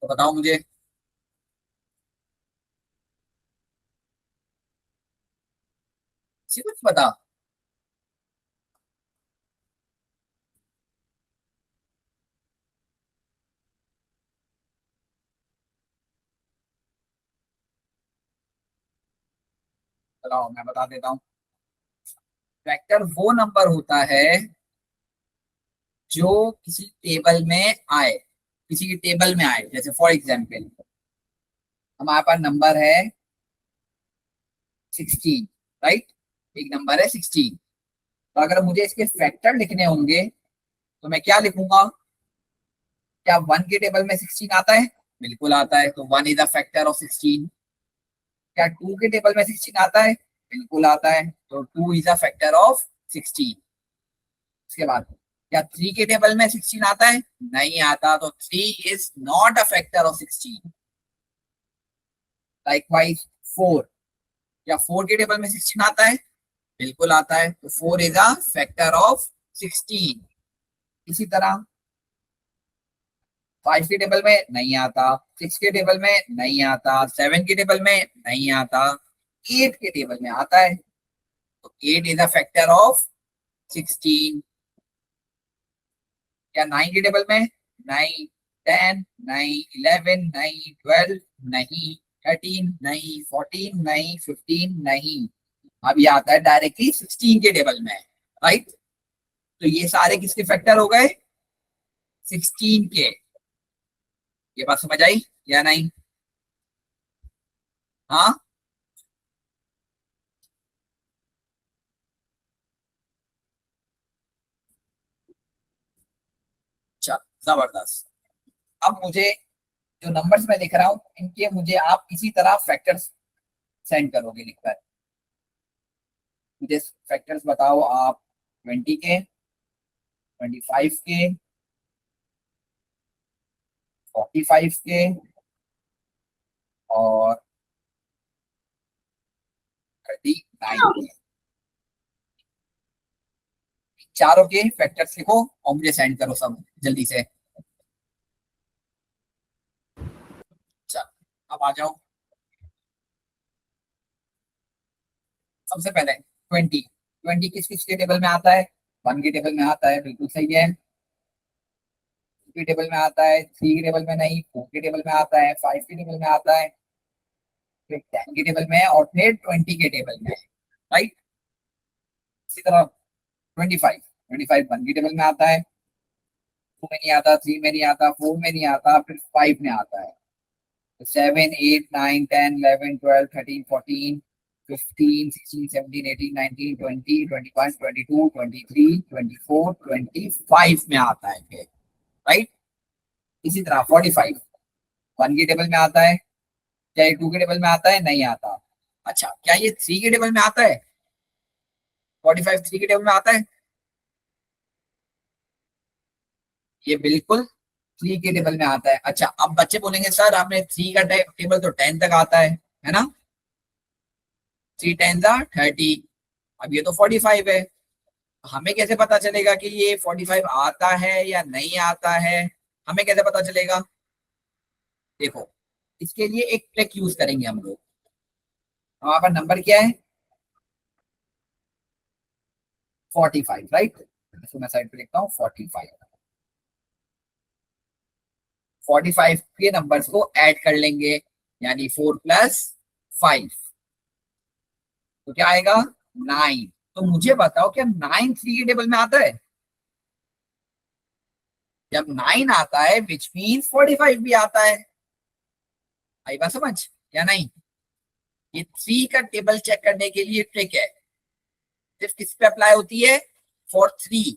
तो बताओ मुझे। किसी को नहीं पता? चलो मैं बता देता हूँ। फैक्टर वो नंबर होता है जो किसी टेबल में आए, किसी की टेबल में आए। जैसे फॉर एग्जाम्पल हमारे पास नंबर है 16, राइट? एक नंबर है 16, तो अगर मुझे इसके फैक्टर लिखने होंगे तो मैं क्या लिखूंगा? क्या 1 के टेबल में 16 आता है? बिल्कुल आता है, तो 1 इज अ फैक्टर ऑफ 16। क्या 2 के टेबल में 16 आता है? बिल्कुल आता है, तो 2 इज अ फैक्टर ऑफ 16। उसके बाद क्या 3 के टेबल में 16 आता है? नहीं आता, तो 3 is not a factor of 16। Likewise 4, क्या 4 के टेबल में 16 आता है? बिल्कुल आता है, तो 4 इज अ फैक्टर ऑफ 16। इसी तरह 5 के टेबल में नहीं आता, 6 के टेबल में नहीं आता, 7 के टेबल में नहीं आता, 8 के टेबल में आता है, तो 8 इज अ फैक्टर ऑफ 16। क्या 9 के टेबल में? नहीं। 10 नहीं, 11 नहीं, 12 नहीं, 13 नहीं, 14 नहीं, 15 नहीं। अब ये आता है डायरेक्टली 16 के टेबल में, राइट? तो ये सारे किसके फैक्टर हो गए? 16 के। ये बात समझ आई या नहीं? हाँ, चल जबरदस्त। अब मुझे जो नंबर्स मैं लिख रहा हूँ इनके मुझे आप इसी तरह फैक्टर्स सेंड करोगे लिखकर। मुझे फैक्टर्स बताओ आप 20 के, 25 के, 45 के और 39 के। चारों के फैक्टर्स लिखो और मुझे सेंड करो सब जल्दी से। चल अब आ जाओ। सबसे पहले 20। 20 किस किस के टेबल में आता है? 1 के टेबल में आता है, बिल्कुल सही है। 2 के टेबल में आता है, 3 के टेबल में नहीं, 4 के टेबल में आता है, 5 के टेबल में आता है, फिर 10 के टेबल में और फिर 20 के टेबल में, राइट? इसी तरह 25। 25 1 के टेबल में आता है, 2 में नहीं आता, 3 में नहीं आता, 4 में नहीं आता, फिर 5 में आता है। तो 7 8 9 10 11 12 13 14 15 16 17 18 19 20 21 22 23 24 25 में आता है फिर, राइट? इसी तरह 45 1 के टेबल में आता है, क्या ये 2 के टेबल में आता है? नहीं आता। अच्छा, क्या ये 3 के टेबल में आता है? 45 3 के टेबल में आता है? ये बिल्कुल 3 के टेबल में आता है। अच्छा, अब बच्चे बोलेंगे सर आपने 3 का टेबल तो 10 तक आता है ना? 3 10 30। अब ये तो 45 है, हमें कैसे पता चलेगा कि ये 45 आता है या नहीं आता है? हमें कैसे पता चलेगा? देखो, इसके लिए एक ट्रिक यूज करेंगे हम लोग। हमारे पास नंबर क्या है? 45, राइट? इसको मैं साइड पे लिखता हूँ 45। 45 के नंबर्स को ऐड कर लेंगे, यानी 4 + 5, तो क्या आएगा? 9। तो मुझे बताओ क्या 9 3 के टेबल में आता है? जब 9 आता है विच मीन्स 45 भी आता है। आई बात समझ या नहीं? ये 3 का टेबल चेक करने के लिए ट्रिक है, सिर्फ किस पे अप्लाई होती है? फॉर 3।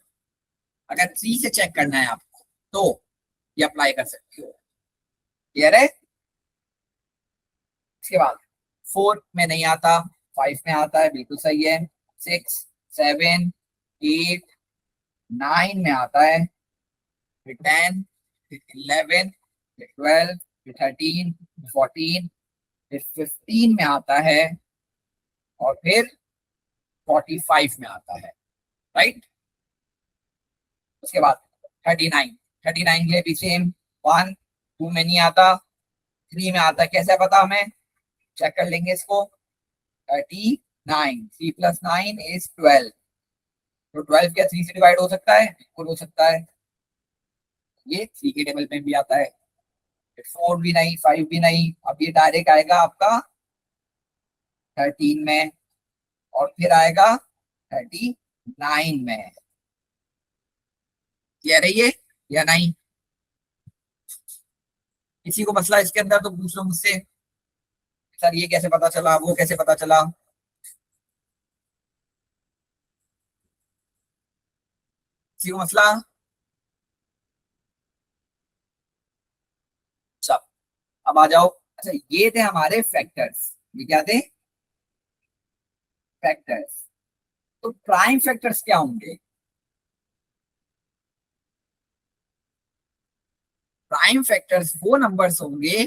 अगर 3 से चेक करना है आपको तो ये अप्लाई कर सकते हो। क्लियर है? इसके बाद 4 में नहीं आता, 5 में आता है, बिल्कुल सही है। 6 7 8 9 में आता है, फिर 10 फिर 11 फिर 12 फिर 13 14 फिर 15 में आता है, और फिर 45 में आता है, राइट? उसके बाद 39 39 के लिए भी सेम। 1 2 में नहीं आता, 3 में आता है। कैसे पता हमें? चेक कर लेंगे इसको। 39 3 + 9 = 12। तो 12 क्या 3 से डिवाइड हो सकता है? बिल्कुल हो सकता है। ये 3 के टेबल में भी आता है। 4 भी नहीं, 5 भी नहीं। अब ये डायरेक्ट आएगा आपका 13 में, और फिर आएगा 39 में। कह रही है या नहीं? किसी को मसला इसके अंदर तो पूछ लो मुझसे, सर ये कैसे पता चला, वो कैसे पता चला? किसी को मसला? सब, अब आ जाओ। अच्छा, ये थे हमारे फैक्टर्स। ये क्या थे? फैक्टर्स। तो प्राइम फैक्टर्स क्या होंगे? प्राइम फैक्टर्स वो नंबर्स होंगे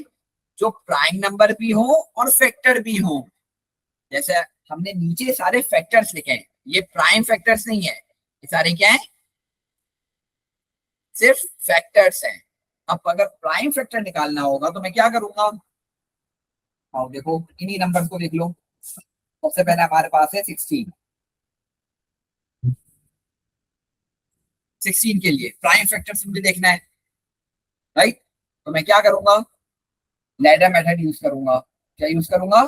जो प्राइम नंबर भी हो और फैक्टर भी हो। जैसे हमने नीचे सारे फैक्टर्स लिखे हैं, ये प्राइम फैक्टर्स नहीं है, ये सारे क्या है? सिर्फ फैक्टर्स हैं। अब अगर प्राइम फैक्टर निकालना होगा तो मैं क्या करूंगा? आओ देखो, इन्हीं नंबर्स को देख लो। सबसे पहले हमारे पास है 16। 16 के लिए प्राइम फैक्टर्स मुझे देखना है, राइट? तो मैं क्या करूंगा? लैडर मेथड यूज करूंगा। क्या यूज करूंगा?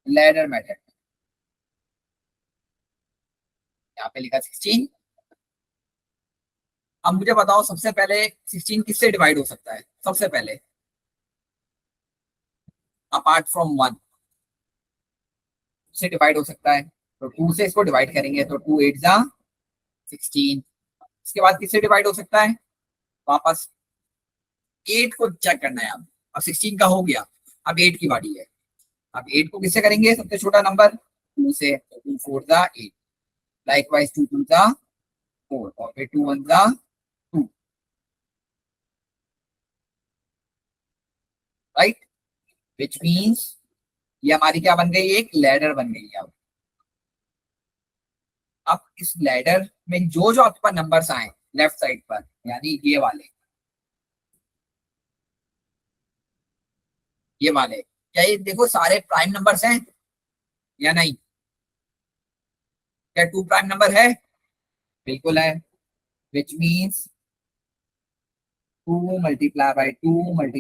Ladder method. यहाँ पे लिखा 16। अब मुझे बताओ सबसे पहले 16 किससे डिवाइड हो सकता है? सबसे पहले अपार्ट फ्रॉम 1 से डिवाइड हो सकता है, तो 2 से इसको डिवाइड करेंगे तो 2 8 जा 16। इसके बाद किससे डिवाइड हो सकता है? वापस 8 को चेक करना है। अब 16 का हो गया, अब 8 की बारी है। अब 8 को किससे करेंगे? सबसे छोटा नंबर 2 से, तो 2 4 जा 8। लाइकवाइज 2 2 जा 4, और फिर 2 1 जा 2, राइट? विच मीन्स ये हमारी क्या बन गई? एक लैडर बन गई। अब इस लैडर में जो जो आपके पास नंबर्स आए लेफ्ट साइड पर, यानी ये वाले, क्या ये देखो सारे प्राइम नंबर्स हैं या नहीं? क्या 2 प्राइम नंबर है? बिल्कुल है। Which means 2 × 2 ×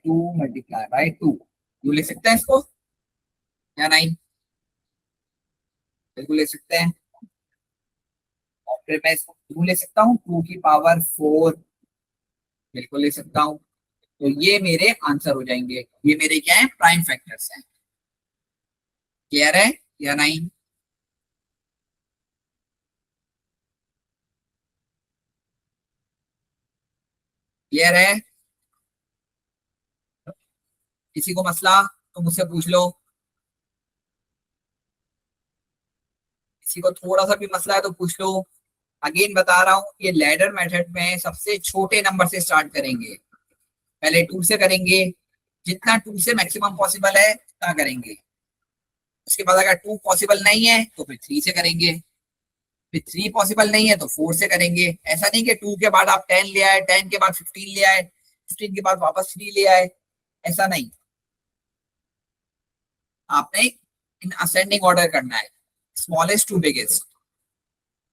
2 × 2। यू लिख सकते हैं इसको या नहीं? बिल्कुल लिख सकते हैं। और फिर मैं इसको 2 ले सकता हूँ, 2 की पावर 4। बिल्कुल लिख सकता हूँ। तो ये मेरे आंसर हो जाएंगे। ये मेरे क्या है? प्राइम फैक्टर्स हैं। क्लियर है या नहीं? क्लियर है? किसी को मसला तो मुझसे पूछ लो। किसी को थोड़ा सा भी मसला है तो पूछ लो। अगेन बता रहा हूं, ये लैडर मेथड में सबसे छोटे नंबर से स्टार्ट करेंगे। पहले 2 से करेंगे, जितना 2 से मैक्सिमम पॉसिबल है उतना करेंगे। उसके बाद अगर 2 पॉसिबल नहीं है तो फिर 3 से करेंगे, फिर 3 पॉसिबल नहीं है तो 4 से करेंगे। ऐसा नहीं कि 2 के बाद आप 10 ले आए, 10 के बाद 15 ले आए, 15 के बाद वापस 3 ले आए, ऐसा नहीं। आपने इन असेंडिंग ऑर्डर करना है, स्मॉलेस्ट टू बिगेस्ट।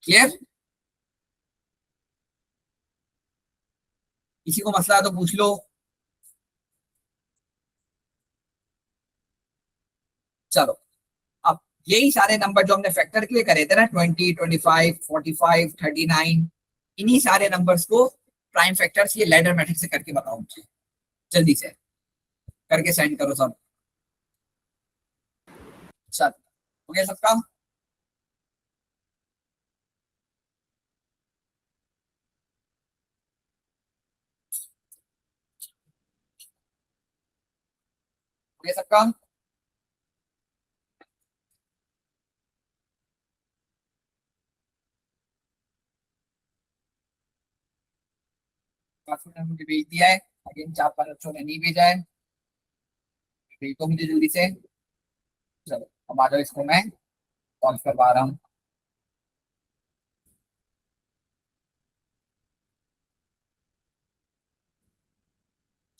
क्लियर? किसी को मसला है तो पूछ लो। चलो, अब यही सारे नंबर जो हमने फैक्टर के लिए करे थे ना, 20, 25, 45, 39, इन्हीं सारे नंबर्स को प्राइम फैक्टर्स ये लैडर मैट्रिक्स से करके बताओ मुझे, जल्दी से करके सेंड करो सब। चल, हो गया सबका? हो गया सबका? काफी ने मुझे भेज दिया है, अगेन 4-5 बच्चों ने नहीं भेजा है, भेज दो मुझे जल्दी से। चलो अब आ जाओ, इसको मैं सॉल्व करवा रहा हूँ।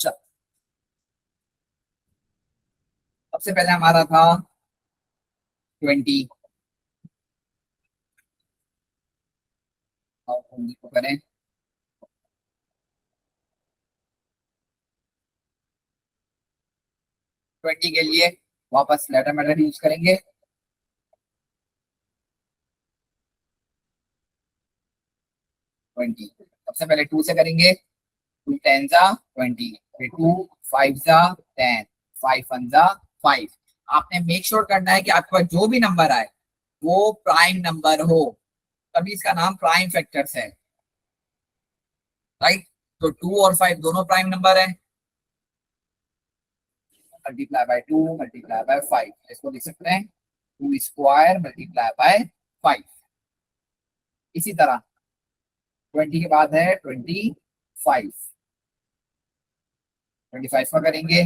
चलो, सबसे पहले हमारा था 20, और 20 को करें 20 के लिए वापस लेटर मेथड यूज करेंगे। 20 सबसे पहले 2 से करेंगे, 2 10 जा 20, फिर 2 5 जा 10, 5 1 जा 5। आपने मेक श्योर करना है कि आपके पास जो भी नंबर आए वो प्राइम नंबर हो, तभी इसका नाम प्राइम फैक्टर्स है, राइट? तो 2 और 5 दोनों प्राइम नंबर है, मल्टीप्लाई बाय 2 मल्टीप्लाई बाय 5, इसको लिख सकते हैं 2 स्क्वायर मल्टीप्लाई बाय 5। इसी तरह 20 के बाद है 25, 25 का करेंगे,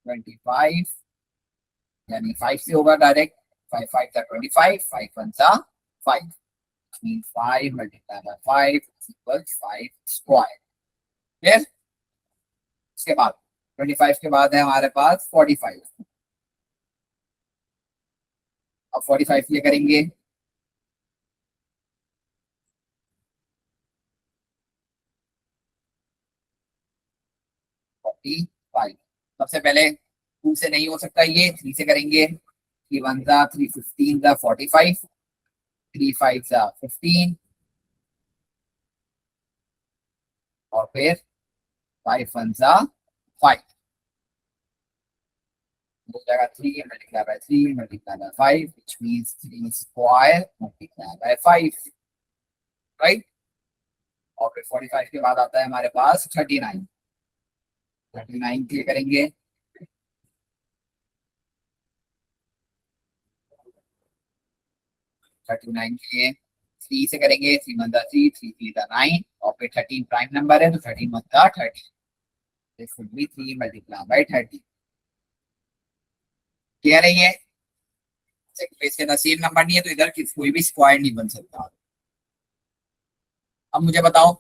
ट्वेंटी फाइव यानी 5 से होगा डायरेक्ट, 5 5 जा 25, 5 1 जा 5, 5 multiply by 5 equals 5 square. Clear? इसके बाद 25 के बाद है हमारे पास 45, अब 45 ये करेंगे, 45 सबसे पहले 2 से नहीं हो सकता, ये 3 से करेंगे, 3 1 जा 3 15 जा 45, 3 5 जा 15, और फिर 5 1 जा 5 हो जाएगा, 3 multiply by 3 multiply by 5 which means 3 square multiply by 5, right? और फिर 45 के बाद आता है हमारे पास 39, 39 के लिए करेंगे, 39 के लिए 3 से करेंगे, 3 1 जा 3, 3 3 जा 9, और फिर 13 प्राइम नंबर है तो 13 1 जा 30, this would be 3 multiply by 30। Clear है ये? इसके ना सेम नंबर नहीं है तो इधर कोई भी स्क्वायर नहीं बन सकता। अब मुझे बताओ,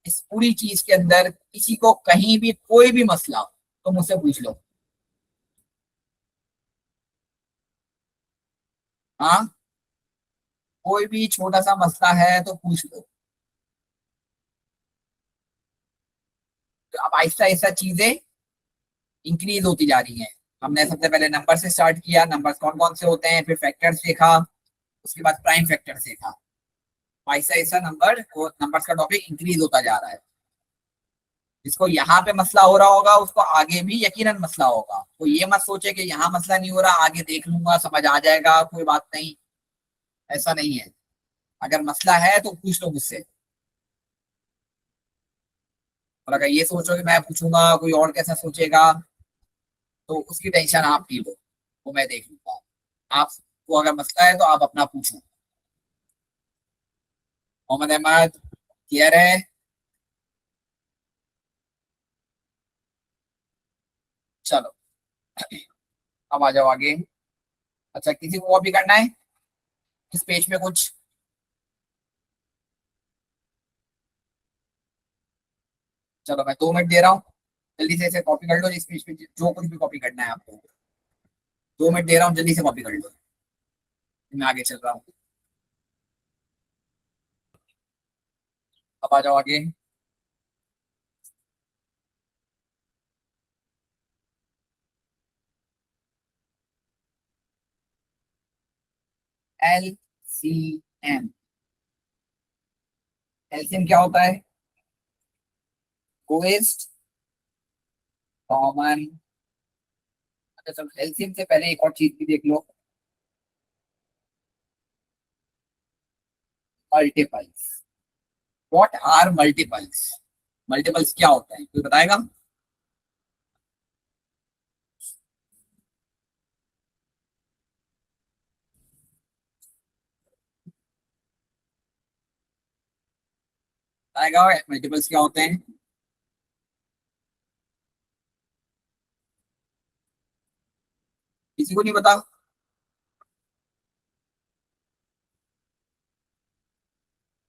इस पूरी चीज के अंदर किसी को कहीं भी कोई भी मसला हो तो मुझसे पूछ लो। हाँ, कोई भी छोटा सा मसला है तो पूछ लो। तो अब आहिस्ता आहिस्ता चीजें इंक्रीज होती जा रही हैं। हमने सबसे पहले नंबर से स्टार्ट किया, नंबर्स कौन कौन से होते हैं, फिर फैक्टर्स देखा, उसके बाद प्राइम फैक्टर्स देखा। आहिस्ता आहिस्ता नंबर्स का टॉपिक इंक्रीज होता जा रहा है। जिसको यहाँ पे मसला हो रहा होगा उसको आगे भी यकीनन मसला होगा। तो ये मत सोचे कि यहाँ मसला नहीं हो रहा, आगे देख लूंगा समझ आ जाएगा, कोई बात नहीं, ऐसा नहीं है। अगर मसला है तो पूछ लो मुझसे, और अगर ये सोचो कि मैं पूछूंगा कोई और कैसा सोचेगा तो उसकी टेंशन आप नहीं लो, वो मैं देख लूंगा। आपको अगर मसला है तो आप अपना पूछो। मोहम्मद अहमद क्लियर है? चलो अब आ जाओ आगे। अच्छा, किसी को कॉपी करना है इस पेज पे कुछ? चलो मैं 2 मिनट दे रहा हूँ, जल्दी से इसे कॉपी कर लो इस पेज पे, जो कुछ भी कॉपी करना है आपको। 2 मिनट दे रहा हूँ, जल्दी से कॉपी कर लो, मैं आगे चल रहा हूँ। अब आ जाओ आगे। LCM, एलसीएम क्या होता है? Lowest common. अच्छा चलो, एलसीएम से पहले एक और चीज भी देख लो, multiples. What are multiples? Multiples क्या होता है, कोई बताएगा? बताएगा मल्टीपल्स क्या होते हैं? किसी को नहीं पता?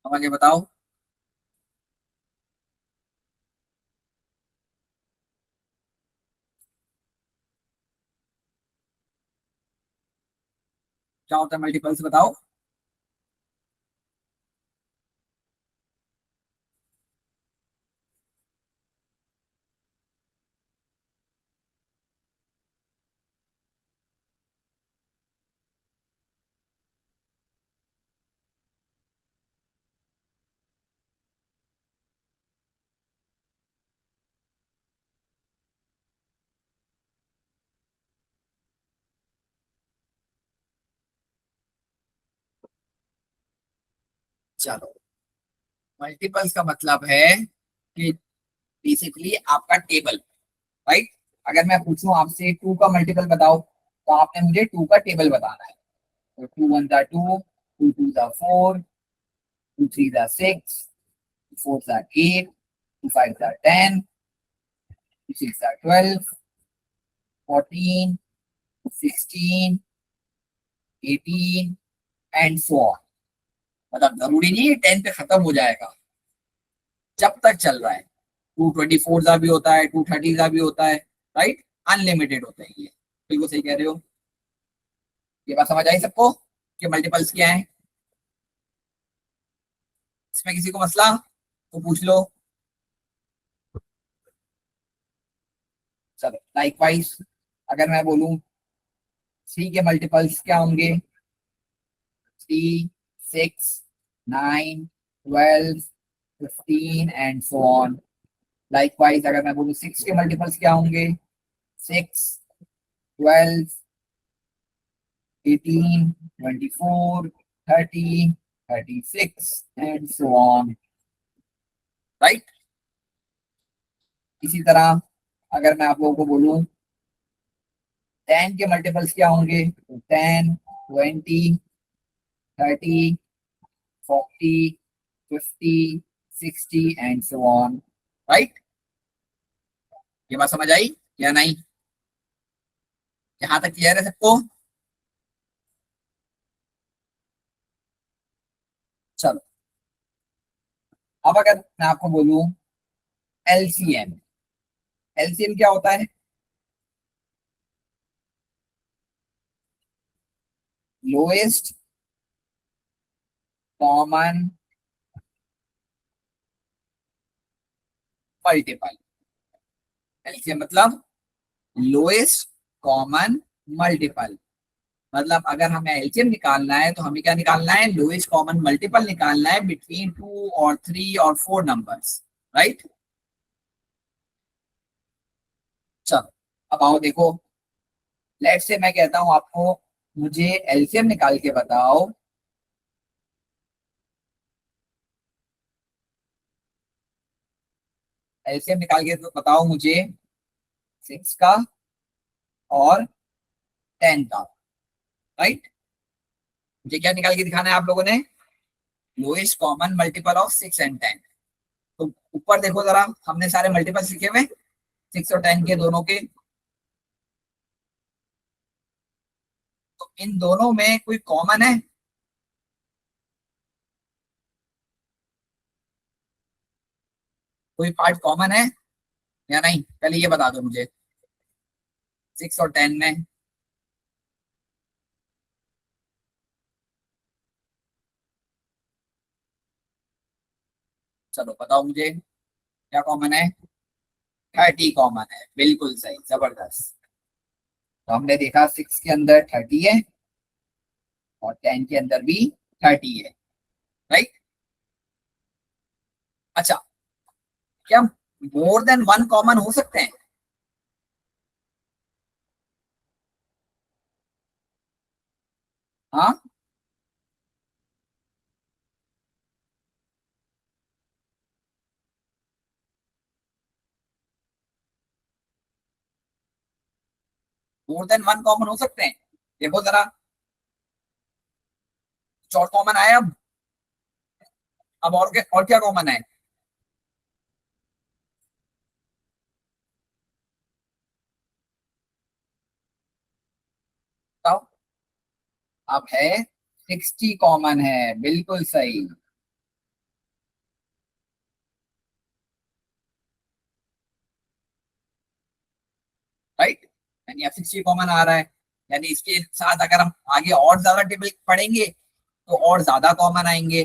अब आगे बताओ। क्या होता है मल्टीपल्स, बताओ। चलो, मल्टीपल्स का मतलब है कि बेसिकली आपका टेबल, राइट? अगर मैं पूछूं आपसे 2 का मल्टीपल बताओ, तो आपने मुझे 2 का टेबल बताना है। तो 2 1 जा 2, 2 2 जा 4, 2 3 जा 6, 4 जा 8, 2 5 जा 10, 2 6 जा 12, 14, 16, 18 एंड सो ऑन। मतलब जरूरी नहीं है 10 पे खत्म हो जाएगा, जब तक चल रहा है। 224 का भी होता है, 230 का भी होता है, राइट? अनलिमिटेड होता है ये। बिल्कुल सही कह रहे हो। ये बात समझ आई सबको कि मल्टीपल्स क्या है? इसमें किसी को मसला तो पूछ लो। चलो लाइकवाइज, अगर मैं बोलूं 3 के मल्टीपल्स क्या होंगे? 3, 6, 9, 12, 15 एंड सो ऑन। लाइकवाइज अगर मैं बोलूं 6 के मल्टीपल्स क्या होंगे? 6, 12, 18, 24, 30, 36 एंड सो ऑन, राइट? इसी तरह अगर मैं आप लोगों को बोलूं 10 के मल्टीपल्स क्या होंगे? तो 10, 20, 30, 40, 50, 60 एंड सो ऑन, राइट? ये बात समझ आई या नहीं? यहां तक क्लियर है सबको? चलो, अब अगर मैं आपको बोलूं एलसीएम, एलसीएम क्या होता है? Lowest common multiple. एलसीएम मतलब लोएस्ट कॉमन मल्टीपल। मतलब अगर हमें एलसीएम निकालना है तो हमें क्या निकालना है? लोएस्ट कॉमन मल्टीपल निकालना है बिटवीन 2 और 3 और 4 नंबर्स, राइट? चलो अब आओ देखो, लेट्स से मैं कहता हूं आपको मुझे एलसीएम निकाल के बताओ। एलसीएम निकाल के तो बताओ मुझे 6 का और 10 का, राइट? मुझे क्या निकाल के दिखाना है आप लोगों ने? Lowest common multiple of 6 and 10। तो ऊपर देखो जरा, हमने सारे मल्टीपल्स लिखे हुए 6 और 10 के दोनों के। तो इन दोनों में कोई कॉमन है? कोई पार्ट कॉमन है या नहीं? पहले ये बता दो मुझे, 6 और 10 में। चलो बताओ मुझे क्या कॉमन है। 30 कॉमन है, बिल्कुल सही, जबरदस्त। तो हमने देखा 6 के अंदर 30 है और 10 के अंदर भी 30 है, राइट। अच्छा, क्या मोर देन वन कॉमन हो सकते हैं? हाँ, मोर देन वन कॉमन हो सकते हैं। देखो जरा, कुछ और कॉमन आया अब और क्या कॉमन है? बताओ। अब है 60 कॉमन है, बिल्कुल सही। राइट, यानी अब 60 कॉमन आ रहा है, यानी इसके साथ अगर हम आगे और ज्यादा टेबल पढ़ेंगे तो और ज्यादा कॉमन आएंगे।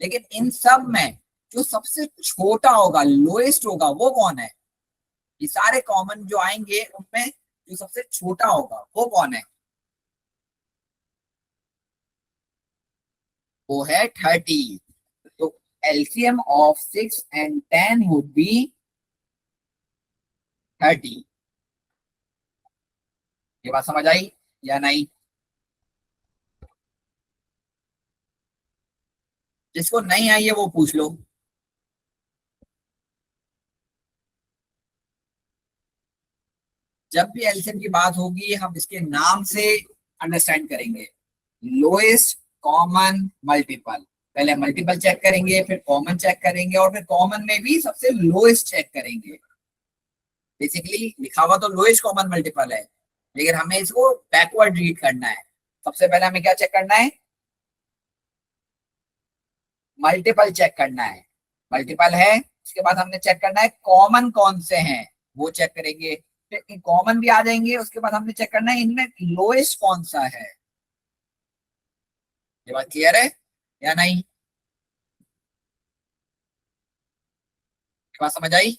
लेकिन इन सब में जो सबसे छोटा होगा, लोएस्ट होगा, वो कौन है? ये सारे कॉमन जो आएंगे उनमें जो सबसे छोटा होगा वो कौन है? वो है 30। तो LCM of 6 and 10 would be 30। ये बात समझ आई या नहीं? जिसको नहीं आई है वो पूछ लो। जब भी एलसीएम की बात होगी हम इसके नाम से अंडरस्टैंड करेंगे। लोएस्ट कॉमन मल्टीपल, पहले मल्टीपल चेक करेंगे, फिर कॉमन चेक करेंगे, और फिर कॉमन में भी सबसे लोएस्ट चेक करेंगे। बेसिकली लिखा हुआ तो लोएस्ट कॉमन मल्टीपल है, लेकिन हमें इसको बैकवर्ड रीड करना है। सबसे पहले हमें क्या चेक करना है? मल्टीपल चेक करना है। मल्टीपल है, उसके बाद हमने चेक करना है कॉमन कौन से हैं, वो चेक करेंगे। फिर कॉमन भी आ जाएंगे, उसके बाद हमने चेक करना है इनमें लोएस्ट कौन सा है। ये बात क्लियर है या नहीं? ये बात समझ आई?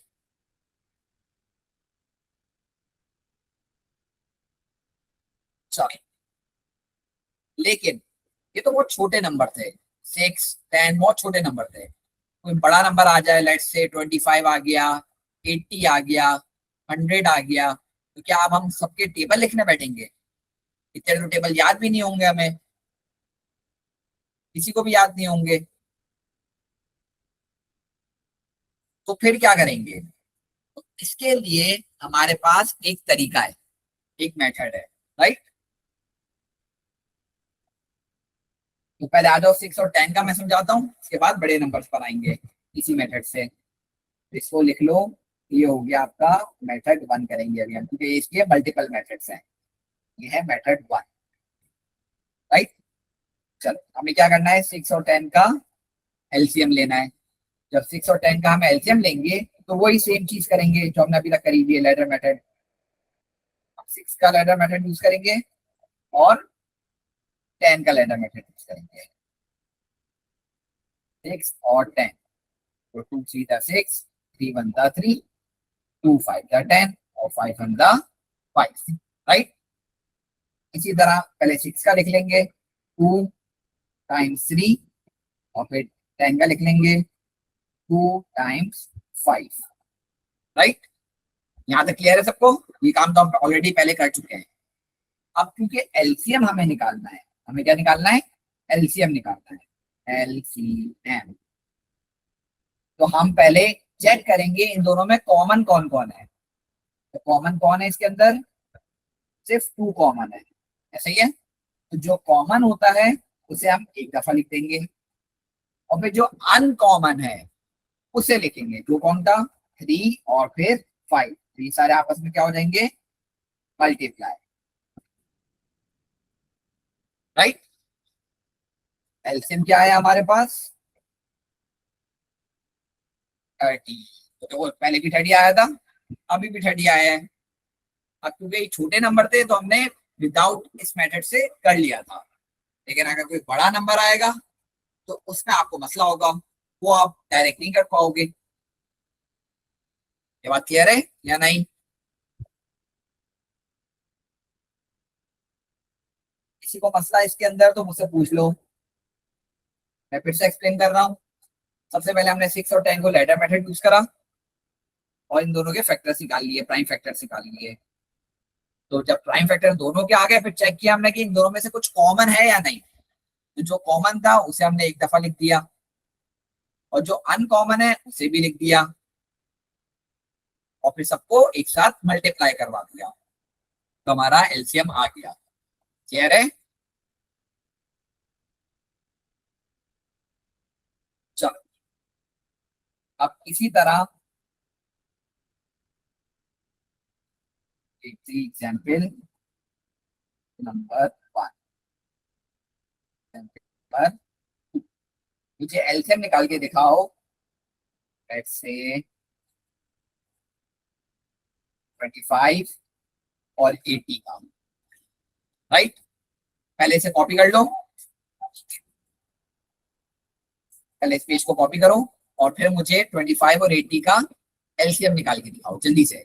चलो, लेकिन ये तो बहुत छोटे नंबर थे। 6 10 बहुत छोटे नंबर थे। कोई बड़ा नंबर आ जाए, लेट्स से 25 आ गया, 80 आ गया, 100 आ गया, तो क्या अब हम सबके टेबल लिखने बैठेंगे? इतने तो टेबल याद भी नहीं होंगे हमें, किसी को भी याद नहीं होंगे। तो फिर क्या करेंगे? तो इसके लिए हमारे पास एक तरीका है, एक मेथड है, राइट। तो पहले आ जाओ, 6 और 10 का मैं समझाता हूँ, उसके बाद बड़े नंबर्स पर आएंगे इसी मेथड से। इसको लिख लो, ये हो गया आपका मेथड 1 करेंगे अभी हम, क्योंकि इसके मल्टीपल मेथड्स हैं। ये है मेथड 1, राइट। चलो, हमें क्या करना है? 6 और 10 का एलसीएम लेना है। जब 6 और 10 का हम एलसीएम लेंगे तो वही सेम चीज करेंगे जो हमने अभी तक करी हुई है, लैडर मेथड। 6 का लैडर मेथड यूज करेंगे और 10 का लैडर मेथड यूज करेंगे। 6 और 10, तो 2 3 दा 6, 3 1 दा 3, 2 5 दा 10 और 5 1 दा 5, राइट। इसी तरह पहले 6 का लिख लेंगे, 2 टाइम्स 3, और फिर 10 का लिख लेंगे, 2 टाइम्स 5, राइट। यहाँ तक क्लियर है सबको? ये काम तो हम ऑलरेडी पहले कर चुके हैं। अब क्योंकि एलसीएम हमें निकालना है, हमें क्या निकालना है? एलसीएम निकालना है, एलसीएम। तो हम पहले चेक करेंगे इन दोनों में कॉमन कौन कौन है। तो कॉमन कौन है इसके अंदर? सिर्फ 2 कॉमन है, ऐसा ही है। तो जो कॉमन होता है उसे हम एक दफा लिख देंगे, और फिर जो अनकॉमन है उसे लिखेंगे, जो कौन था, 3 और फिर 5, तो ये सारे आपस में क्या हो जाएंगे, मल्टीप्लाई, राइट। एलसीएम क्या है हमारे पास, 30, तो पहले भी 30 आया था, अभी भी 30 आया है। अब क्योंकि ये छोटे नंबर थे तो हमने विदाउट इस मेथड से कर लिया था, लेकिन अगर कोई बड़ा नंबर आएगा तो उसमें आपको मसला होगा, वो आप डायरेक्ट नहीं कर पाओगे। ये बात क्लियर है या नहीं? किसी को मसला इसके अंदर तो मुझसे पूछ लो, मैं फिर से एक्सप्लेन कर रहा हूँ। सबसे पहले हमने 6 और 10 को लैडर मेथड यूज करा और इन दोनों के फैक्टर्स निकाल लिए, प्राइम फैक्टर्स निकाल लिए। तो जब प्राइम फैक्टर दोनों के आ गए, फिर चेक किया हमने कि इन दोनों में से कुछ कॉमन है या नहीं। तो जो कॉमन था उसे हमने एक दफा लिख दिया और जो अनकॉमन है उसे भी लिख दिया और फिर सबको एक साथ मल्टीप्लाई करवा दिया, तो हमारा एलसीएम आ गया। क्लियर है? चलो अब इसी तरह एक एग्जाम्पल नंबर 1, पर मुझे एलसीएम निकाल के दिखाओ, लेट्स से 25 और 80 का, राइट। पहले इसे कॉपी कर लो, पहले इस पेज को कॉपी करो और फिर मुझे 25 और 80 का एलसीएम निकाल के दिखाओ जल्दी से।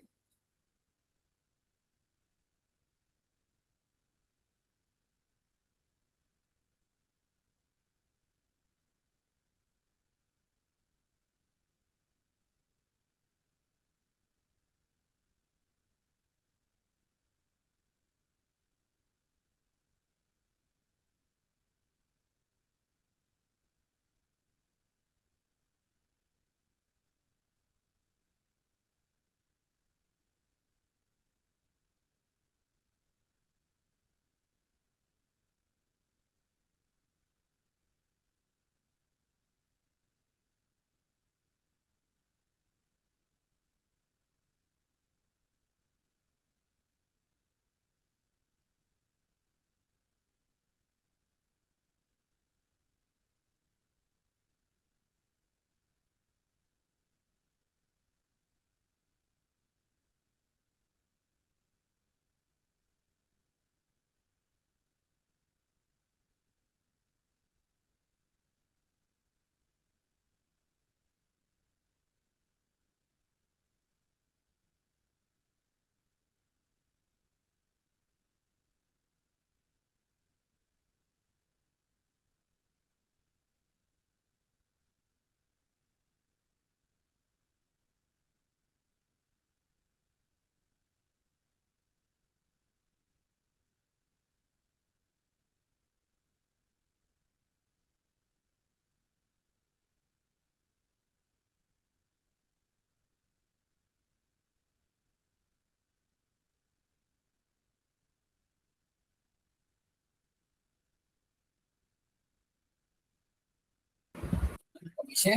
पीछे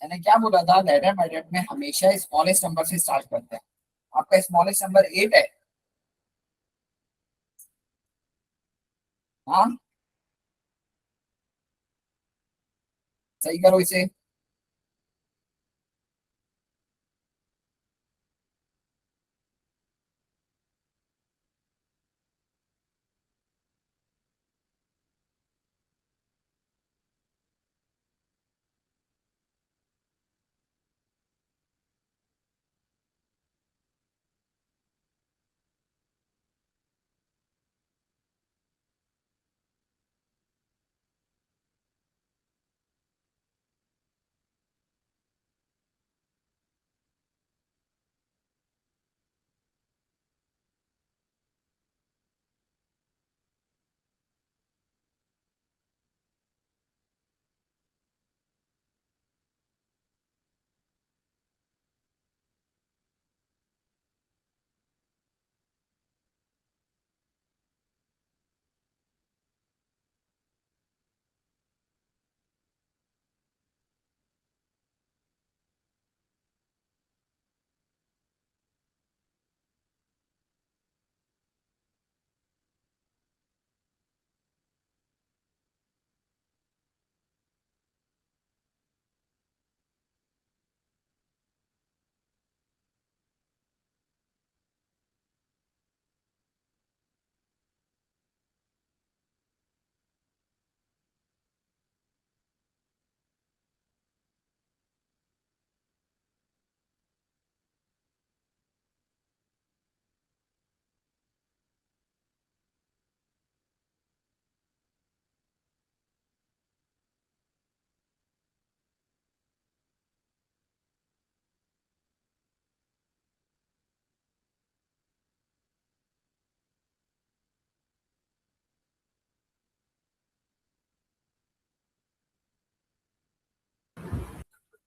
मैंने क्या बोला था, लेटर मेथड में हमेशा स्मॉलेस्ट नंबर से स्टार्ट करते हैं। आपका स्मॉलेस्ट नंबर 8 है, हाँ सही करो इसे।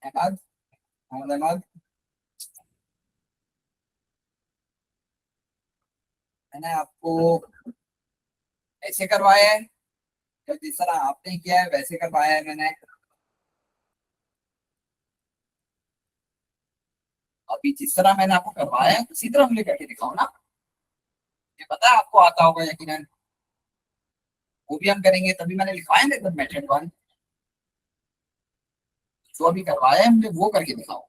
अहमद, मोहम्मद अहमद, मैंने आपको ऐसे करवाया है या जिस तरह आपने किया है वैसे करवाया है मैंने? अभी जिस तरह मैंने आपको करवाया है उसी तरह मुझे करके दिखाओ ना। ये पता है आपको आता होगा यकीनन, वो भी हम करेंगे, तभी मैंने लिखवाया ना मेथड वन। जो अभी करवाया है मुझे वो करके दिखाओ।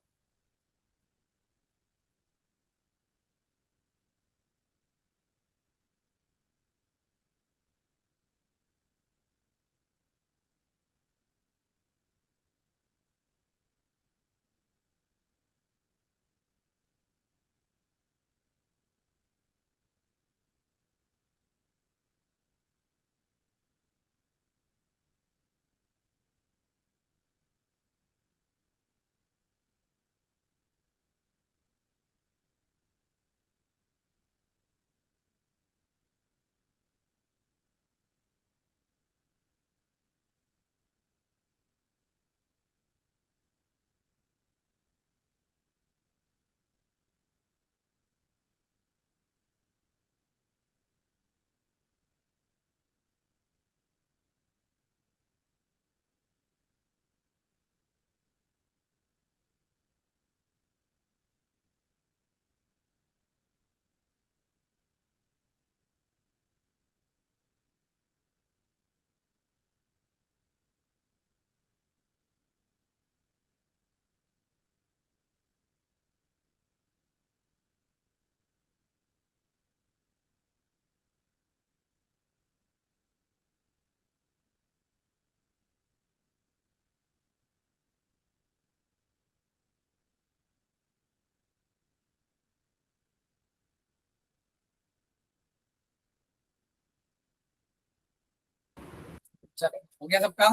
चलो हो गया सबका।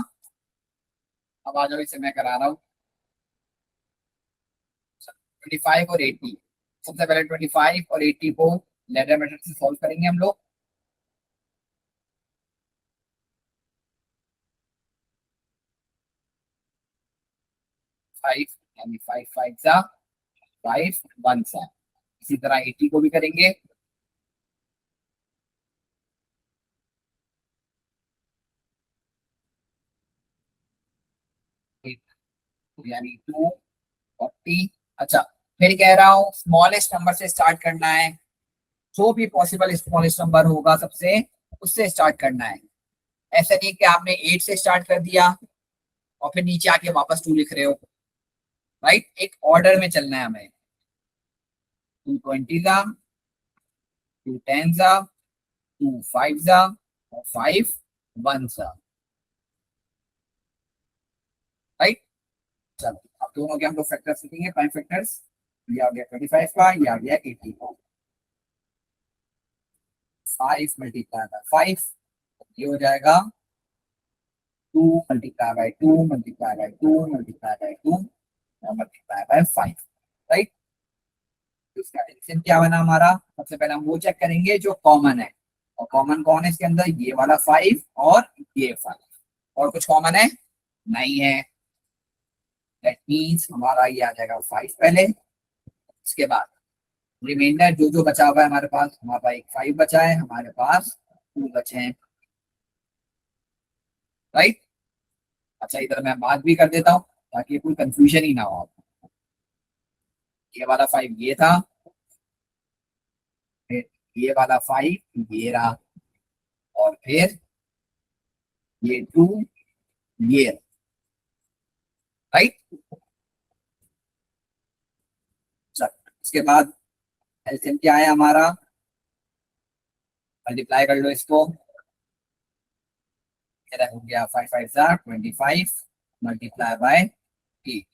अब आ जाओ, इसे मैं करा रहा हूँ। 25 और 80, सबसे पहले 25 और 80 को लैडर मेथड से सॉल्व करेंगे हम लोग। 5 यानी 5 5 सा 5 1 सा। इसी तरह 80 को भी करेंगे। 8 यानी 2 40। अच्छा, फिर कह रहा हूँ स्मॉलेस्ट नंबर से स्टार्ट करना है। जो भी पॉसिबल स्मॉलेस्ट नंबर होगा सबसे, उससे स्टार्ट करना है। ऐसा नहीं कि आपने 8 से स्टार्ट कर दिया और फिर नीचे आके वापस 2 लिख रहे हो। राइट, एक ऑर्डर में चलना है हमें। 2 20 जा, 2 10 जा, 2 5 जा और 5 1 जा। राइट, चलो अब दोनों के हम लोग फैक्टर्स लिखेंगे, प्राइम फैक्टर्स। ये आ गया 25 का, ये आ गया 80 का। 5 मल्टीप्लाई बाय 5, ये हो जाएगा 2 multiply by 2 multiply by 2 multiply by 2 multiply by 5। Right, इसका एलसीएम क्या बना हमारा? सबसे पहले हम वो चेक करेंगे जो कॉमन है। और कॉमन कौन है इसके अंदर? ये वाला 5 और ये 5। और कुछ कॉमन है? नहीं है। दैट मीन्स हमारा ये आ जाएगा 5 पहले। इसके बाद रिमाइंडर जो जो बचा हुआ है हमारे पास, हमारे पास एक 5 बचा है, हमारे पास 2 बचे हैं। राइट, अच्छा इधर मैं बात भी कर देता हूँ ताकि कोई कंफ्यूजन ही ना हो आपको। ये वाला 5 ये था, फिर ये वाला 5 ये रहा, और फिर ये 2 ये। राइट, चल इसके बाद एलसीएम क्या है हमारा? मल्टीप्लाई कर लो इसको। मेरा हो गया 5 5 सा 25 मल्टीप्लाई बाय 8।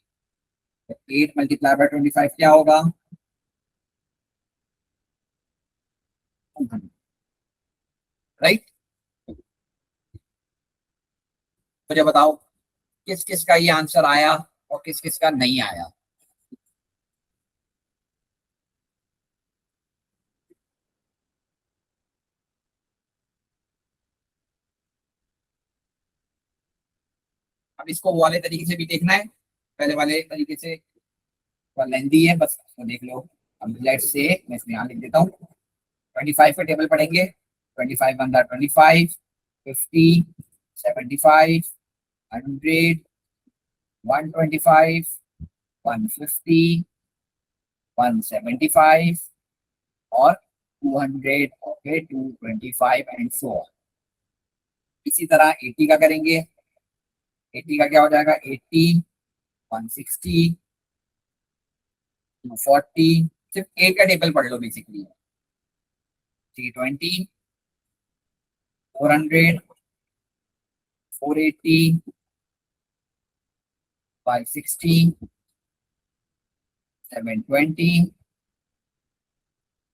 8 मल्टीप्लाई बाय 25 क्या होगा? 200। राइट, मुझे बताओ किस किस का ये आंसर आया और किस किस का नहीं आया? अब इसको वो वाले तरीके से भी देखना है, पहले वाले तरीके से लेंदी है, बस उसको देख लो। अब लेट्स से मैं इसमें यहाँ लिख देता हूँ 25 पे टेबल पढ़ेंगे। 25 बनता 25, 50, 75, 100, 125, 150, 175 और 200, ओके 225 एंड सो ऑन। इसी तरह 80 का करेंगे। 80 का क्या हो जाएगा? 80, 160, 240, सिर्फ 8 का टेबल पढ़ लो बेसिकली। 320, 400, 480, 560, 720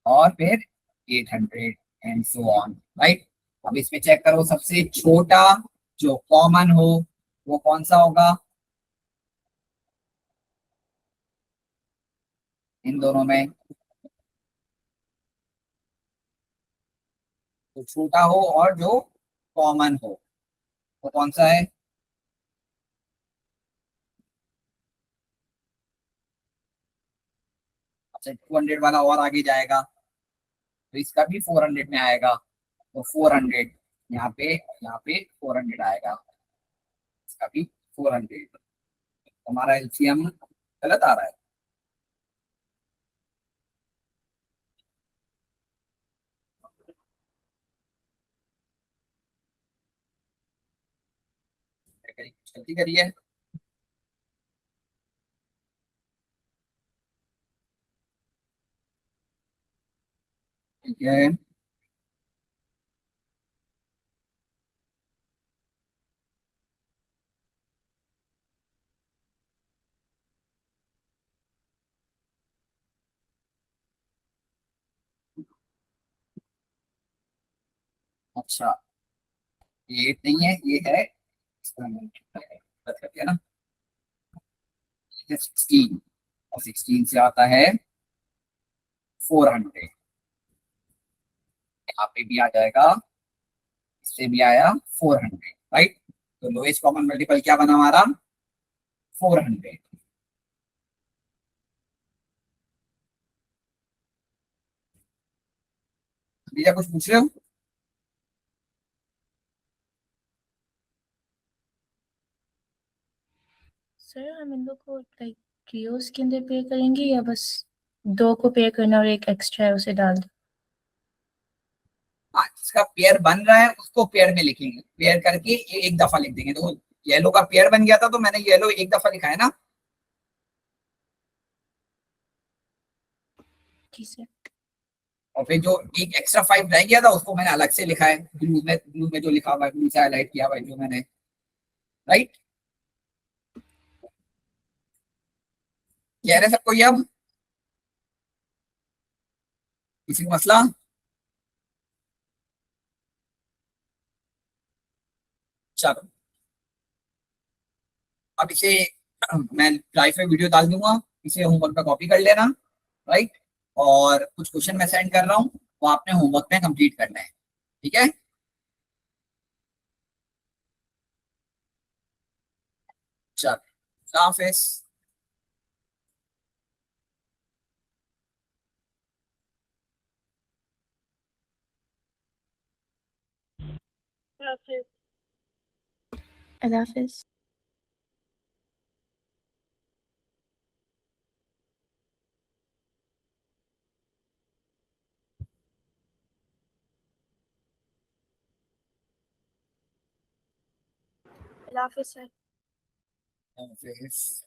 और फिर 800 एंड सो ऑन, राइट। अब इसमें चेक करो सबसे छोटा जो कॉमन हो वो कौन सा होगा इन दोनों में? जो छोटा हो और जो कॉमन हो वो कौन सा है? अच्छा 200 वाला और आगे जाएगा तो इसका भी 400 में आएगा, तो 400 यहाँ पे 400 आएगा, इसका भी 400। हमारा एलसीएम गलत आ रहा है। जल्दी करिए। ठीक है, अच्छा ये 8 नहीं है, ये है ना 16 और 16 से आता है 400। यहाँ पे भी आ जाएगा, इससे भी आया 400, राइट। तो लोएस्ट कॉमन मल्टीपल क्या बना हमारा? 400। भैया कुछ पूछ रहे हो? सर हम इन लोग को लाइक ट्रियोस के अंदर पे करेंगे या बस दो को पे करना और एक एक्स्ट्रा है उसे डाल दो? हाँ, जिसका पेयर बन रहा है उसको पेयर में लिखेंगे, पेयर करके एक दफा लिख देंगे। तो येलो का पेयर बन गया था तो मैंने येलो एक दफा लिखा है ना। ठीक है। और फिर जो एक एक्स्ट्रा 5 रह गया था उसको मैंने अलग से लिखा है, ब्लू में जो लिखा हुआ है, ब्लू से हाईलाइट किया हुआ है जो मैंने, राइट। कह रहे सबको ये अब किसी को मसला? चलो अब इसे मैं लाइव में वीडियो डाल दूंगा, इसे होमवर्क पे कॉपी कर लेना, राइट। और कुछ क्वेश्चन मैं सेंड कर रहा हूँ वो आपने होमवर्क में कंप्लीट करना है, ठीक है। चलो अल्लाह हाफिज। अल्लाह हाफिज। अल्लाह हाफिज़ सर। हाफिज।